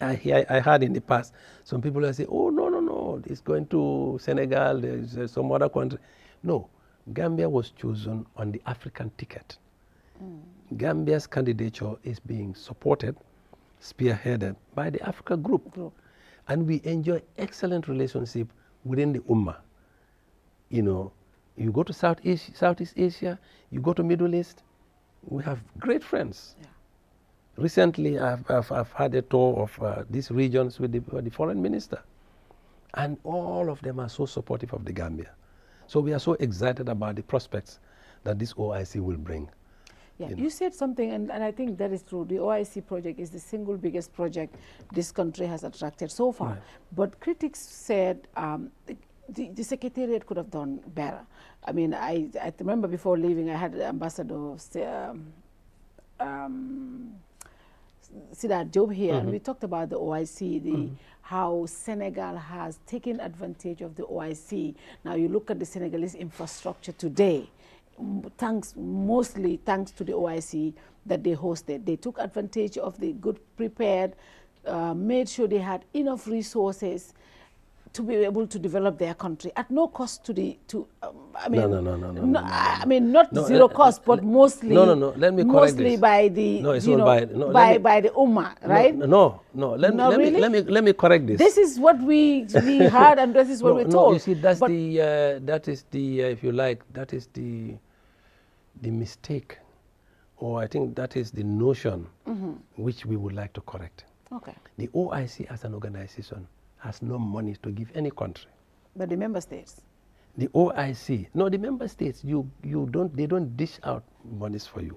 I heard in the past, some people are saying, oh, no, it's going to Senegal, there's some other country. No, Gambia was chosen on the African ticket. Gambia's candidature is being supported, spearheaded by the Africa group. And we enjoy excellent relationship within the Ummah. You know, you go to Southeast Asia, you go to Middle East, we have great friends. Yeah. Recently, I've had a tour of these regions with the foreign minister. And all of them are so supportive of the Gambia. So we are so excited about the prospects that this OIC will bring. Yeah, you said something, and I think that is true. The OIC project is the single biggest project this country has attracted so far. Right. But critics said the Secretariat could have done better. I mean, I remember before leaving, I had Ambassador Sidat Job here, and we talked about the OIC, how Senegal has taken advantage of the OIC. Now you look at the Senegalese infrastructure today, mostly thanks to the OIC that they hosted. They took advantage of the good prepared, made sure they had enough resources to be able to develop their country at no cost to the I mean not zero cost, but mostly let me correct mostly this. by the by the Ummah, right? Let me correct this. This is what we heard, and this is what we're told. You see, that's that is the if you like, that is the mistake, or I think that is the notion which we would like to correct. Okay. The OIC as an organization has no money to give any country. But the member states? The OIC, no, the member states, they don't dish out monies for you.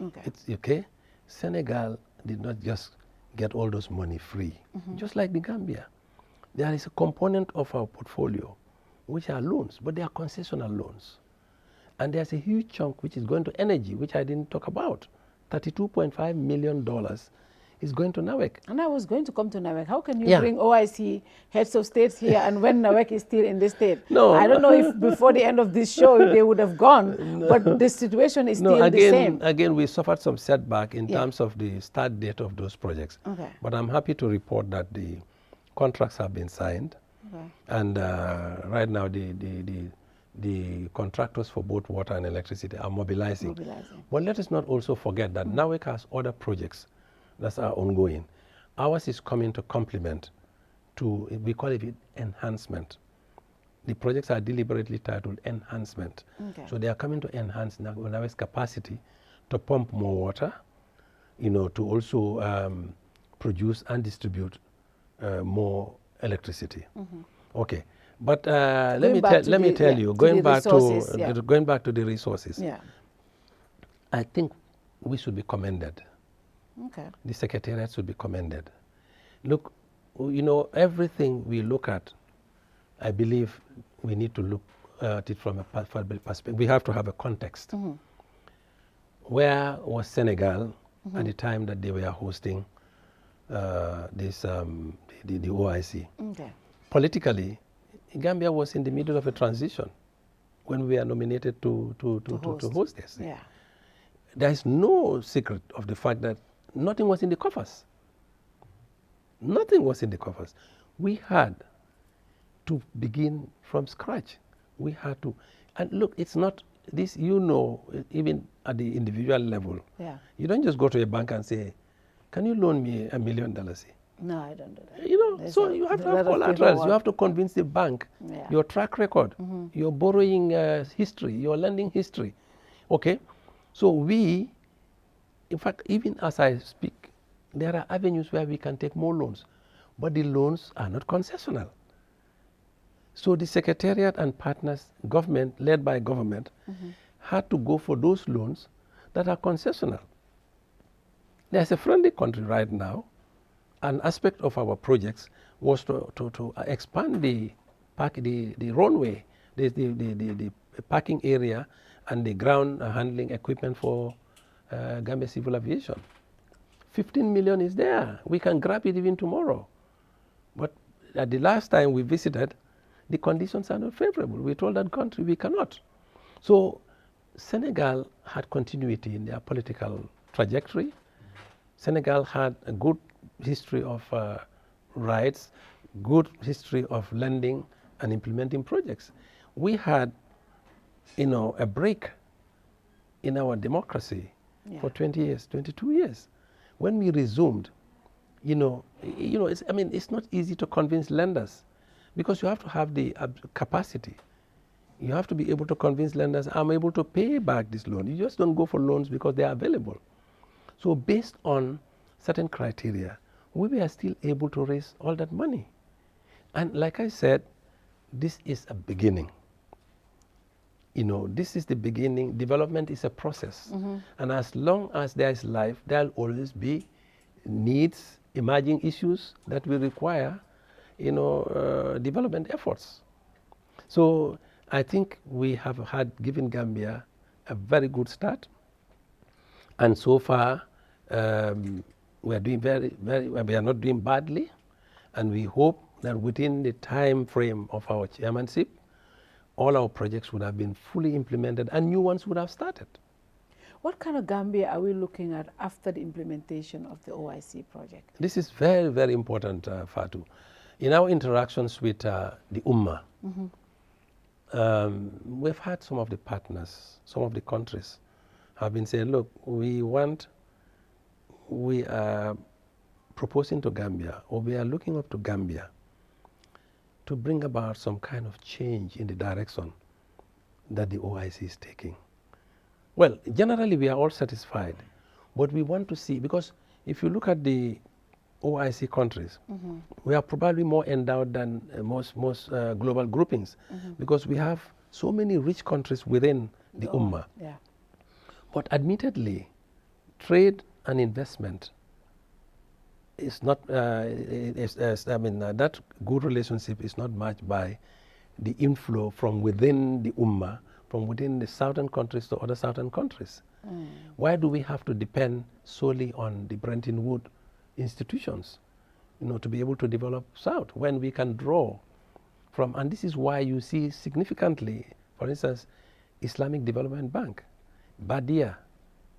Okay. It's okay. Senegal did not just get all those money free, just like the Gambia. There is a component of our portfolio which are loans, but they are concessional loans. And there's a huge chunk which is going to energy, which I didn't talk about. $32.5 million is going to NAWEC. And I was going to come to NAWEC. How can you bring OIC heads of states here and when NAWEC is still in the state? No. I don't know if before the end of this show they would have gone, but the situation is still the same. Again, we suffered some setback in terms of the start date of those projects. Okay. But I'm happy to report that the contracts have been signed. Okay. And right now the contractors for both water and electricity are mobilizing. But let us not also forget that NAWEC has other projects that are ongoing. Ours is coming to complement to, we call it enhancement. The projects are deliberately titled enhancement. Okay. So they are coming to enhance NAWEC's capacity to pump more water, you know, to also produce and distribute more electricity. Okay. But let me tell you, going back to the resources, I think we should be commended. Okay. The Secretariat should be commended. Look, you know, everything we look at, I believe we need to look at it from a perspective. We have to have a context. Where was Senegal at the time that they were hosting the OIC? Okay. Politically, Gambia was in the middle of a transition when we were nominated to host this. Yeah. There is no secret of the fact that nothing was in the coffers. Nothing was in the coffers. We had to begin from scratch. We had to, and look, it's not this, even at the individual level. Yeah. You don't just go to a bank and say, can you loan me $1 million? No, I don't do that. You have to have collaterals. You have to convince the bank, your track record, your borrowing history, your lending history. Okay? So we, in fact, even as I speak, there are avenues where we can take more loans, but the loans are not concessional. So the Secretariat and partners, government, led by government, had to go for those loans that are concessional. There's a friendly country right now. An aspect of our projects was to expand the runway, the parking area and the ground handling equipment for Gambia Civil Aviation. 15 million is there. We can grab it even tomorrow. But at the last time we visited, the conditions are not favorable. We told that country we cannot. So Senegal had continuity in their political trajectory. Senegal had a good history of rights, good history of lending and implementing projects. We had, a break in our democracy for 20 years, 22 years. When we resumed, it's not easy to convince lenders because you have to have the capacity. You have to be able to convince lenders, I'm able to pay back this loan. You just don't go for loans because they are available. So based on certain criteria, we were still able to raise all that money. And like I said, this is a beginning. This is the beginning. Development is a process. And as long as there is life, there will always be needs, emerging issues that will require, development efforts. So I think we have given Gambia a very good start. And so far, we are doing we are not doing badly. And we hope that within the time frame of our chairmanship, all our projects would have been fully implemented and new ones would have started. What kind of Gambia are we looking at after the implementation of the OIC project? This is very, very important, Fatou. In our interactions with the Ummah, we've had some of the partners, some of the countries have been saying, look, we are proposing to Gambia, or we are looking up to Gambia to bring about some kind of change in the direction that the OIC is taking. Well, generally we are all satisfied, but we want to see, because if you look at the OIC countries, we are probably more endowed than most global groupings, because we have so many rich countries within the Ummah. Yeah. But admittedly, trade and investment is not, that good relationship is not matched by the inflow from within the Ummah, from within the southern countries to other southern countries. Why do we have to depend solely on the Bretton Woods institutions, to be able to develop South, when we can draw from, and this is why you see significantly, for instance, Islamic Development Bank, Badia,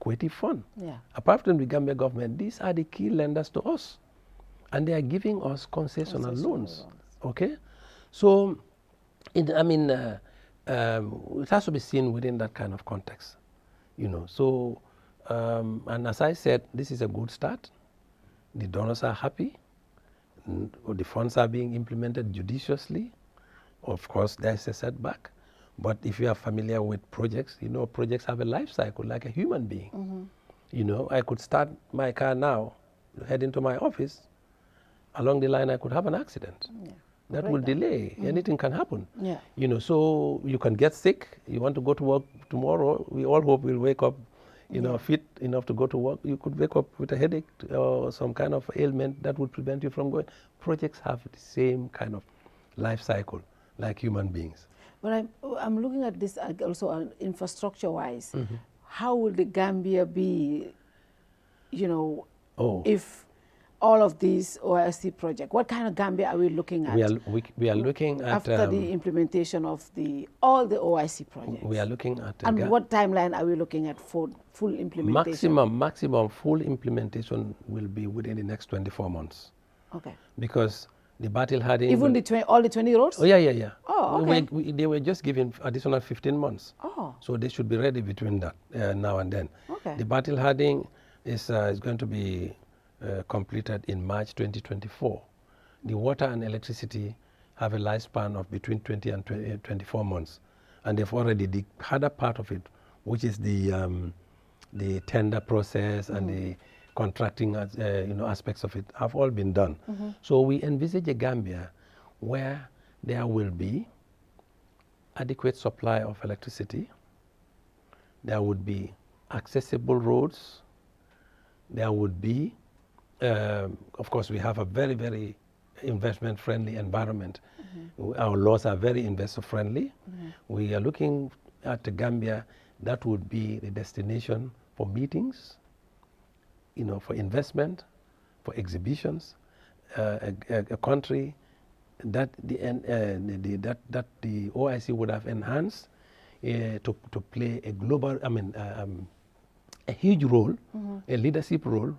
Kuwaiti Fund. Yeah. Apart from the Gambia government, these are the key lenders to us, and they are giving us concessional loans. Okay, so it has to be seen within that kind of context, So, and as I said, this is a good start. The donors are happy. The funds are being implemented judiciously. Of course, there's a setback. But if you are familiar with projects, projects have a life cycle like a human being. I could start my car now, head into my office. Along the line, I could have an accident. Yeah. That will delay. Anything can happen. Yeah. So you can get sick. You want to go to work tomorrow. We all hope we'll wake up, fit enough to go to work. You could wake up with a headache or some kind of ailment that would prevent you from going. Projects have the same kind of life cycle like human beings. But I'm looking at this also infrastructure-wise. How will the Gambia be, you know, if all of these OIC projects, what kind of Gambia are we looking at? We are looking at... After the implementation of all the OIC projects. We are looking at... And what timeline are we looking at for full implementation? Maximum full implementation will be within the next 24 months. Okay. Because the battle hardening... Even all the 20 roads? Oh, yeah. Oh, okay. They were just given additional 15 months. Oh. So they should be ready between that now and then. Okay. The battle hardening is going to be completed in March 2024. The water and electricity have a lifespan of between 20 and 24 months. And they've already, the harder part of it, which is the tender process and the contracting aspects of it, have all been done. So we envisage a Gambia where there will be adequate supply of electricity, there would be accessible roads, there would be, of course, we have a very, very investment-friendly environment. Our laws are very investor-friendly. We are looking at the Gambia that would be the destination for meetings, for investment, for exhibitions, a country that the OIC would have enhanced to play a global, a huge role, a leadership role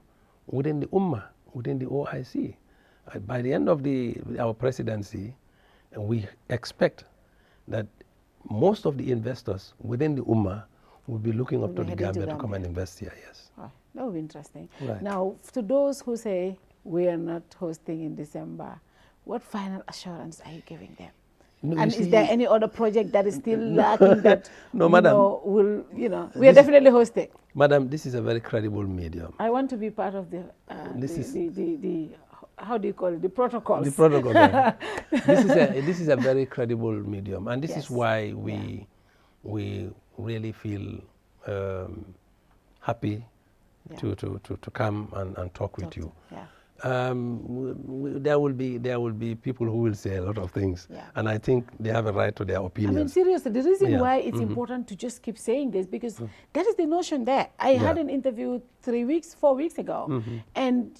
within the Ummah, within the OIC. By the end of our presidency, we expect that most of the investors within the Ummah will be looking up to the Gambia to come and invest here, yes. Oh, that would be interesting. Right. Now, to those who say we are not hosting in December, what final assurance are you giving them? No, and is there any other project that is still lacking that no, madam, we are definitely hosting? Madam, this is a very credible medium. I want to be part of the how do you call it, the protocols. The protocol. Yeah. This is a very credible medium, and this is why we really feel happy to come and talk with you. Yeah. There will be people who will say a lot of things, and I think they have a right to their opinions. I mean, seriously, the reason why it's important to just keep saying this, because that is the notion there. I had an interview 4 weeks ago, and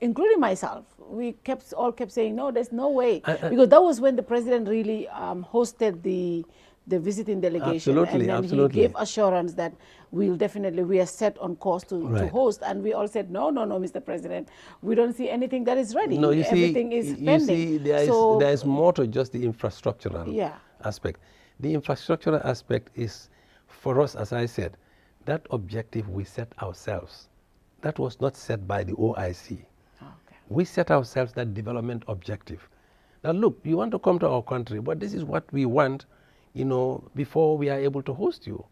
including myself, we all kept saying, no, there's no way, because that was when the president really hosted the visiting delegation. Absolutely, and then he gave assurance that we are set on course to host. And we all said, no, Mr. President, we don't see anything that is ready. No, everything is pending. You see, there is more to just the infrastructural aspect. The infrastructural aspect is, for us, as I said, that objective we set ourselves. That was not set by the OIC. Okay. We set ourselves that development objective. Now look, you want to come to our country, but this is what we want, before we are able to host you.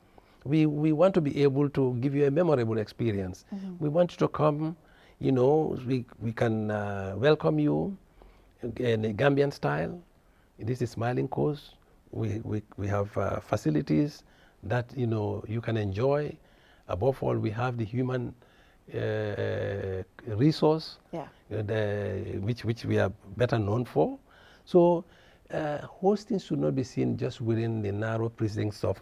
We want to be able to give you a memorable experience. We want you to come, we can welcome you in a Gambian style. This is Smiling Coast. We have facilities that, you can enjoy. Above all, we have the human resource, which we are better known for. So hosting should not be seen just within the narrow precincts of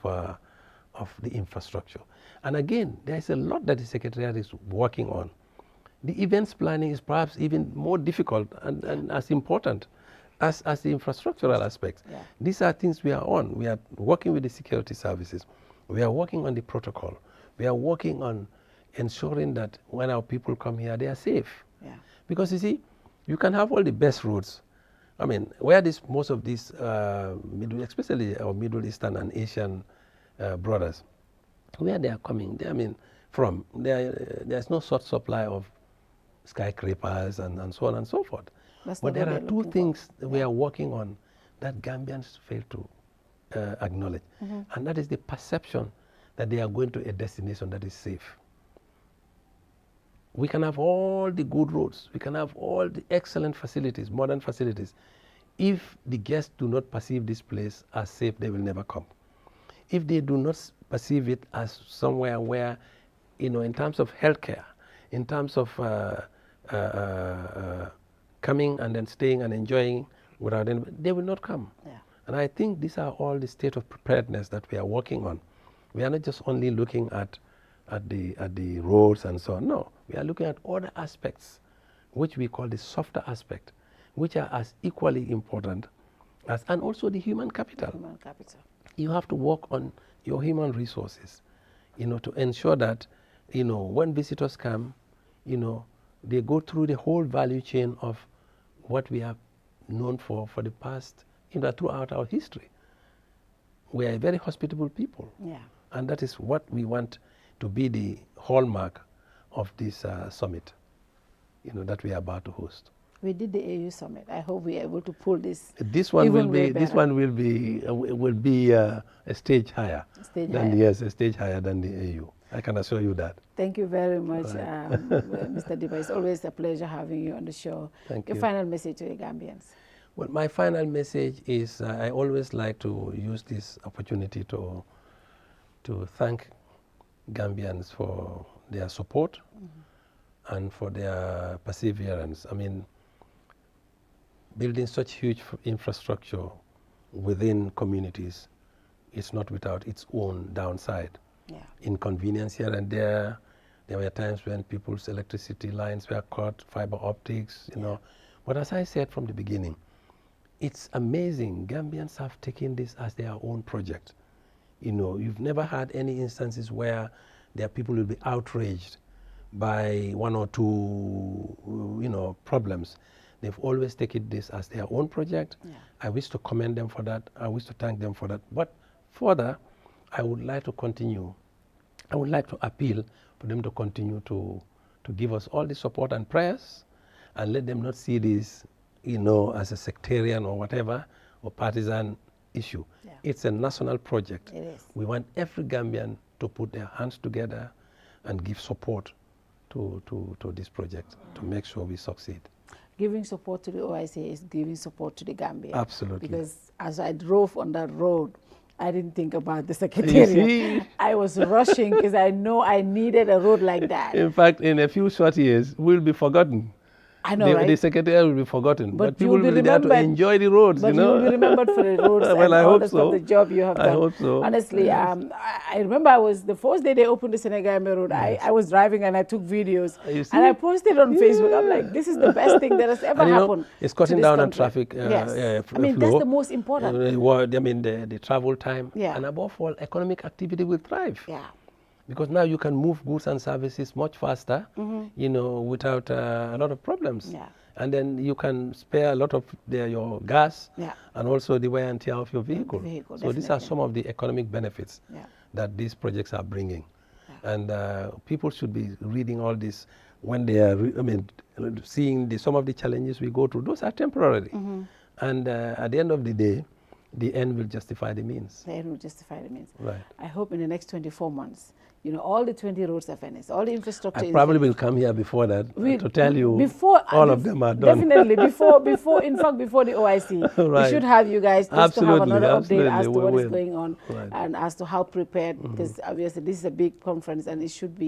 the infrastructure. And again, there is a lot that the Secretariat is working on. The events planning is perhaps even more difficult and as important as the infrastructural aspects. Yeah. These are things we are on. We are working with the security services. We are working on the protocol. We are working on ensuring that when our people come here, they are safe. Yeah. Because you see, you can have all the best roads. I mean, where most of these, especially our Middle Eastern and Asian brothers, where they are coming, from, there's no short supply of skyscrapers and so on and so forth. But there are two things that we are working on that Gambians fail to acknowledge. And that is the perception that they are going to a destination that is safe. We can have all the good roads, we can have all the excellent facilities, modern facilities. If the guests do not perceive this place as safe, they will never come. If they do not perceive it as somewhere where, in terms of healthcare, in terms of coming and then staying and enjoying without any, they will not come. Yeah. And I think these are all the state of preparedness that we are working on. We are not just only looking at the roads and so on. No, we are looking at other aspects, which we call the softer aspect, which are as equally important as, and also the human capital. Human capital. You have to work on your human resources, to ensure that, when visitors come, they go through the whole value chain of what we have known for the past, throughout our history. We are a very hospitable people. Yeah. And that is what we want to be the hallmark of this summit, that we are about to host. We did the AU summit. I hope we are able to pull this. This one will be a stage higher. Yes, a stage higher than the AU. I can assure you that. Thank you very much, Mr. Dibba. It's always a pleasure having you on the show. Thank you. Your final message to the Gambians. Well, my final message is I always like to use this opportunity to thank Gambians for their support and for their perseverance. I mean, building such huge infrastructure within communities is not without its own downside. Yeah. Inconvenience here and there. There were times when people's electricity lines were cut, fiber optics, But as I said from the beginning, it's amazing. Gambians have taken this as their own project. You've never had any instances where their people will be outraged by one or two, problems. They've always taken this as their own project. Yeah. I wish to commend them for that. I wish to thank them for that. But further, I would like to continue. I would like to appeal for them to continue to give us all the support and prayers, and let them not see this, as a sectarian or whatever, or partisan issue. Yeah. It's a national project. It is. We want every Gambian to put their hands together and give support to this project to make sure we succeed. Giving support to the OIC is giving support to the Gambia. Absolutely. Because as I drove on that road, I didn't think about the secretariat. I was rushing because I know I needed a road like that. In fact, in a few short years, we'll be forgotten. I know, right? The secretariat will be forgotten, but people will be there to enjoy the roads. But you will be remembered for the roads well, and I all hope the so. stuff, the job you have done. I hope so. Honestly, yes. I remember the first day they opened the Senegal Road, yes. I was driving and I took videos and I posted on Facebook. I'm like, this is the best thing that has ever happened. It's cutting down on traffic. Yes. I mean, that's the most important. The travel time. Yeah. And above all, economic activity will thrive. Yeah. Because now you can move goods and services much faster, without a lot of problems. Yeah. And then you can spare a lot of your gas, yeah. and also the wear and tear of your vehicle. So these are some of the economic benefits that these projects are bringing. Yeah. And people should be reading all this when they are, seeing some of the challenges we go through. Those are temporary. And at the end of the day, the end will justify the means. The end will justify the means. Right. I hope in the next 24 months, all the 20 roads are finished, all the infrastructure I probably will come here before that to tell you all of them are done. Definitely, before the OIC, right. We should have you guys just to have another update as to what is going on and as to how prepared, because obviously this is a big conference and we should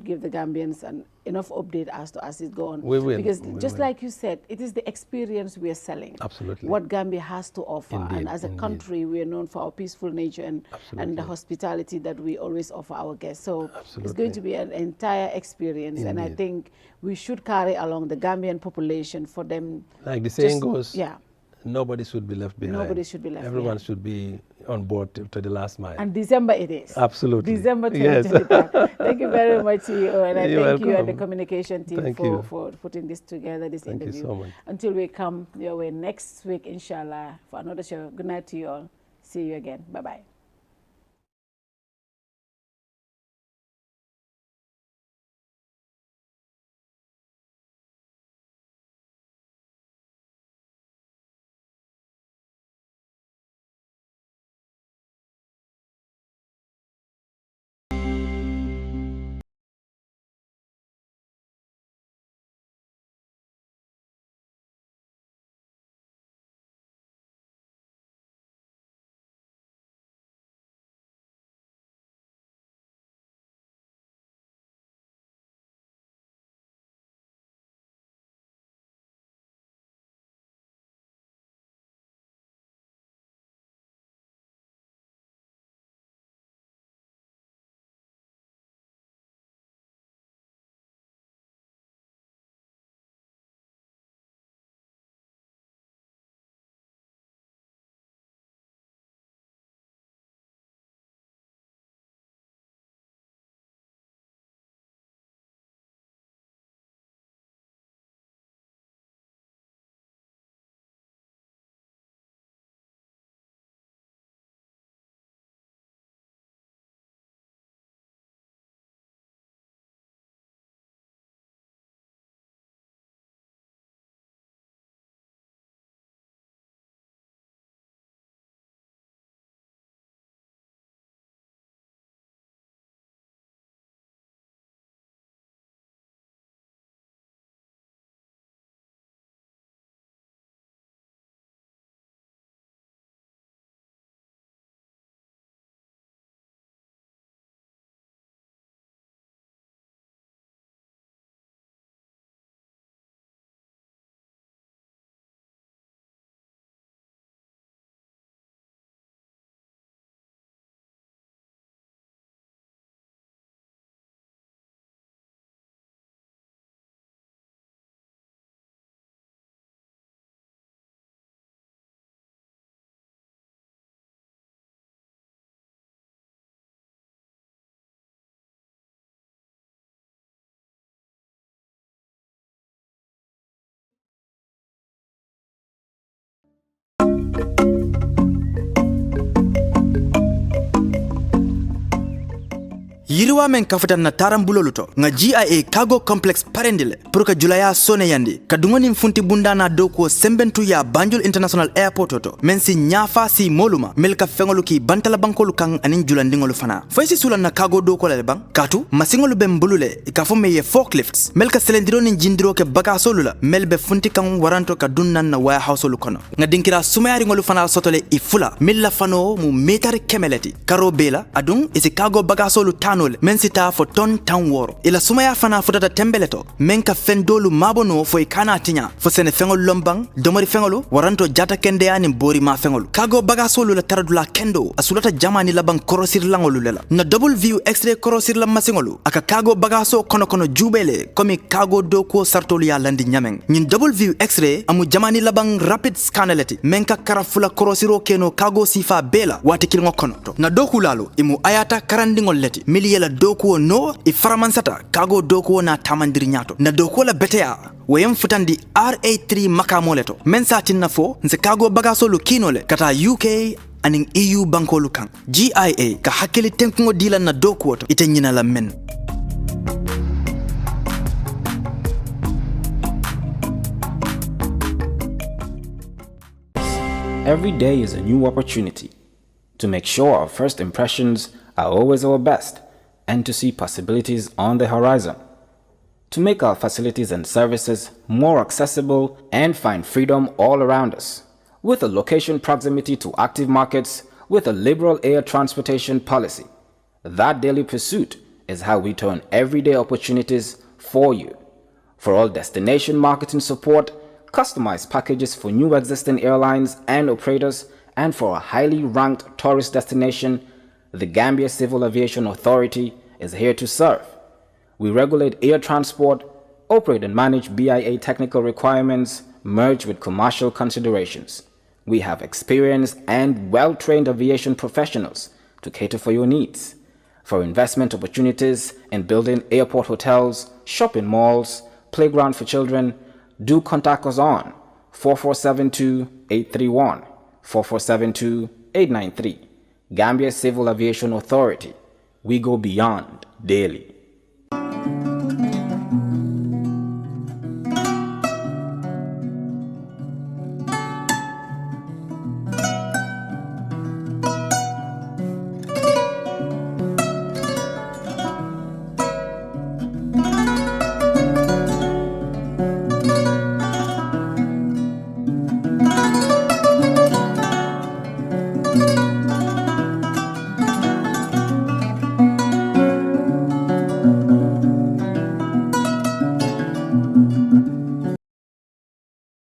give the Gambians enough update as it's going on. We will. Because just like you said, it is the experience we are selling. Absolutely. What Gambia has to offer. Indeed, and as a country, we are known for our peaceful nature and the hospitality that we always offer our guests. So it's going to be an entire experience. Indeed. And I think we should carry along the Gambian population for them. Like the saying goes, nobody should be left behind. Nobody should be left behind. Everyone should be on board to the last mile. And December it is. Absolutely. December 2025. Yes. Thank you very much, CEO, and I thank welcome. you and the communication team for putting this together, this interview. Thank you so much. Until we come your way next week, inshallah, for another show. Good night to you all. See you again. Bye-bye. yiriwa men kafutan na tarambuloluto nga GIA cargo complex parendile pour ka julaya sone yandi ka dungoni funti bundana doko sembentu ya Banjul International Airport oto men si nyafa si moluma melka fengolu ki bantala bankolu kan anin julandingolu fana foysi sula na cargo doko le bang katu masingolu bem bulule ikafo me ye forklifts melka selendiro ni jindiro ke bagasolu la melbe funti kan waranto ka dunnan na warehouse lu kono nga dinkira sumayari ngolu fana sotole ifula milla fano mu metari kemeleti karo bela adun isi cargo bagasolu tanole men sita fo ton tan woro ila sumaya fana futata tembeleto men ka fendolu mabono fo ikana tinya fo sene fengol lombang domari fengolu waranto jata kende ani bori ma fengolu cargo bagasolu la taradula kendo asulata jamani laban korosir langolu lela na double view x-ray korosir la masingolu aka cargo bagaso kono jubele komi cargo doko sartolu ya landi nyameng nyin double view x-ray amu jamani laban rapid scanaleti men ka karafula korosiro keno cargo sifa bela wati kilngo kono to na doku lalo imu ayata karandingol leti miliyela doku no iframansata cargo doku na tamandiri nyato na doku la betea wayem futandi RA3 makamoleto men satin fo nse cargo bagasolu kinole kata UK aning EU bankolu kan GIA ka hakeli tenkungo dila na doku woto ite nyina la men. Every day is a new opportunity to make sure our first impressions are always our best and to see possibilities on the horizon, to make our facilities and services more accessible and find freedom all around us. With a location proximity to active markets, with a liberal air transportation policy, that daily pursuit is how we turn everyday opportunities for you. For all destination marketing support, customized packages for new existing airlines and operators, and for a highly ranked tourist destination, the Gambia Civil Aviation Authority is here to serve. We regulate air transport, operate and manage BIA technical requirements, merged with commercial considerations. We have experienced and well-trained aviation professionals to cater for your needs. For investment opportunities in building airport hotels, shopping malls, playground for children, do contact us on 4472-831, 4472-893. Gambia Civil Aviation Authority. We go beyond daily.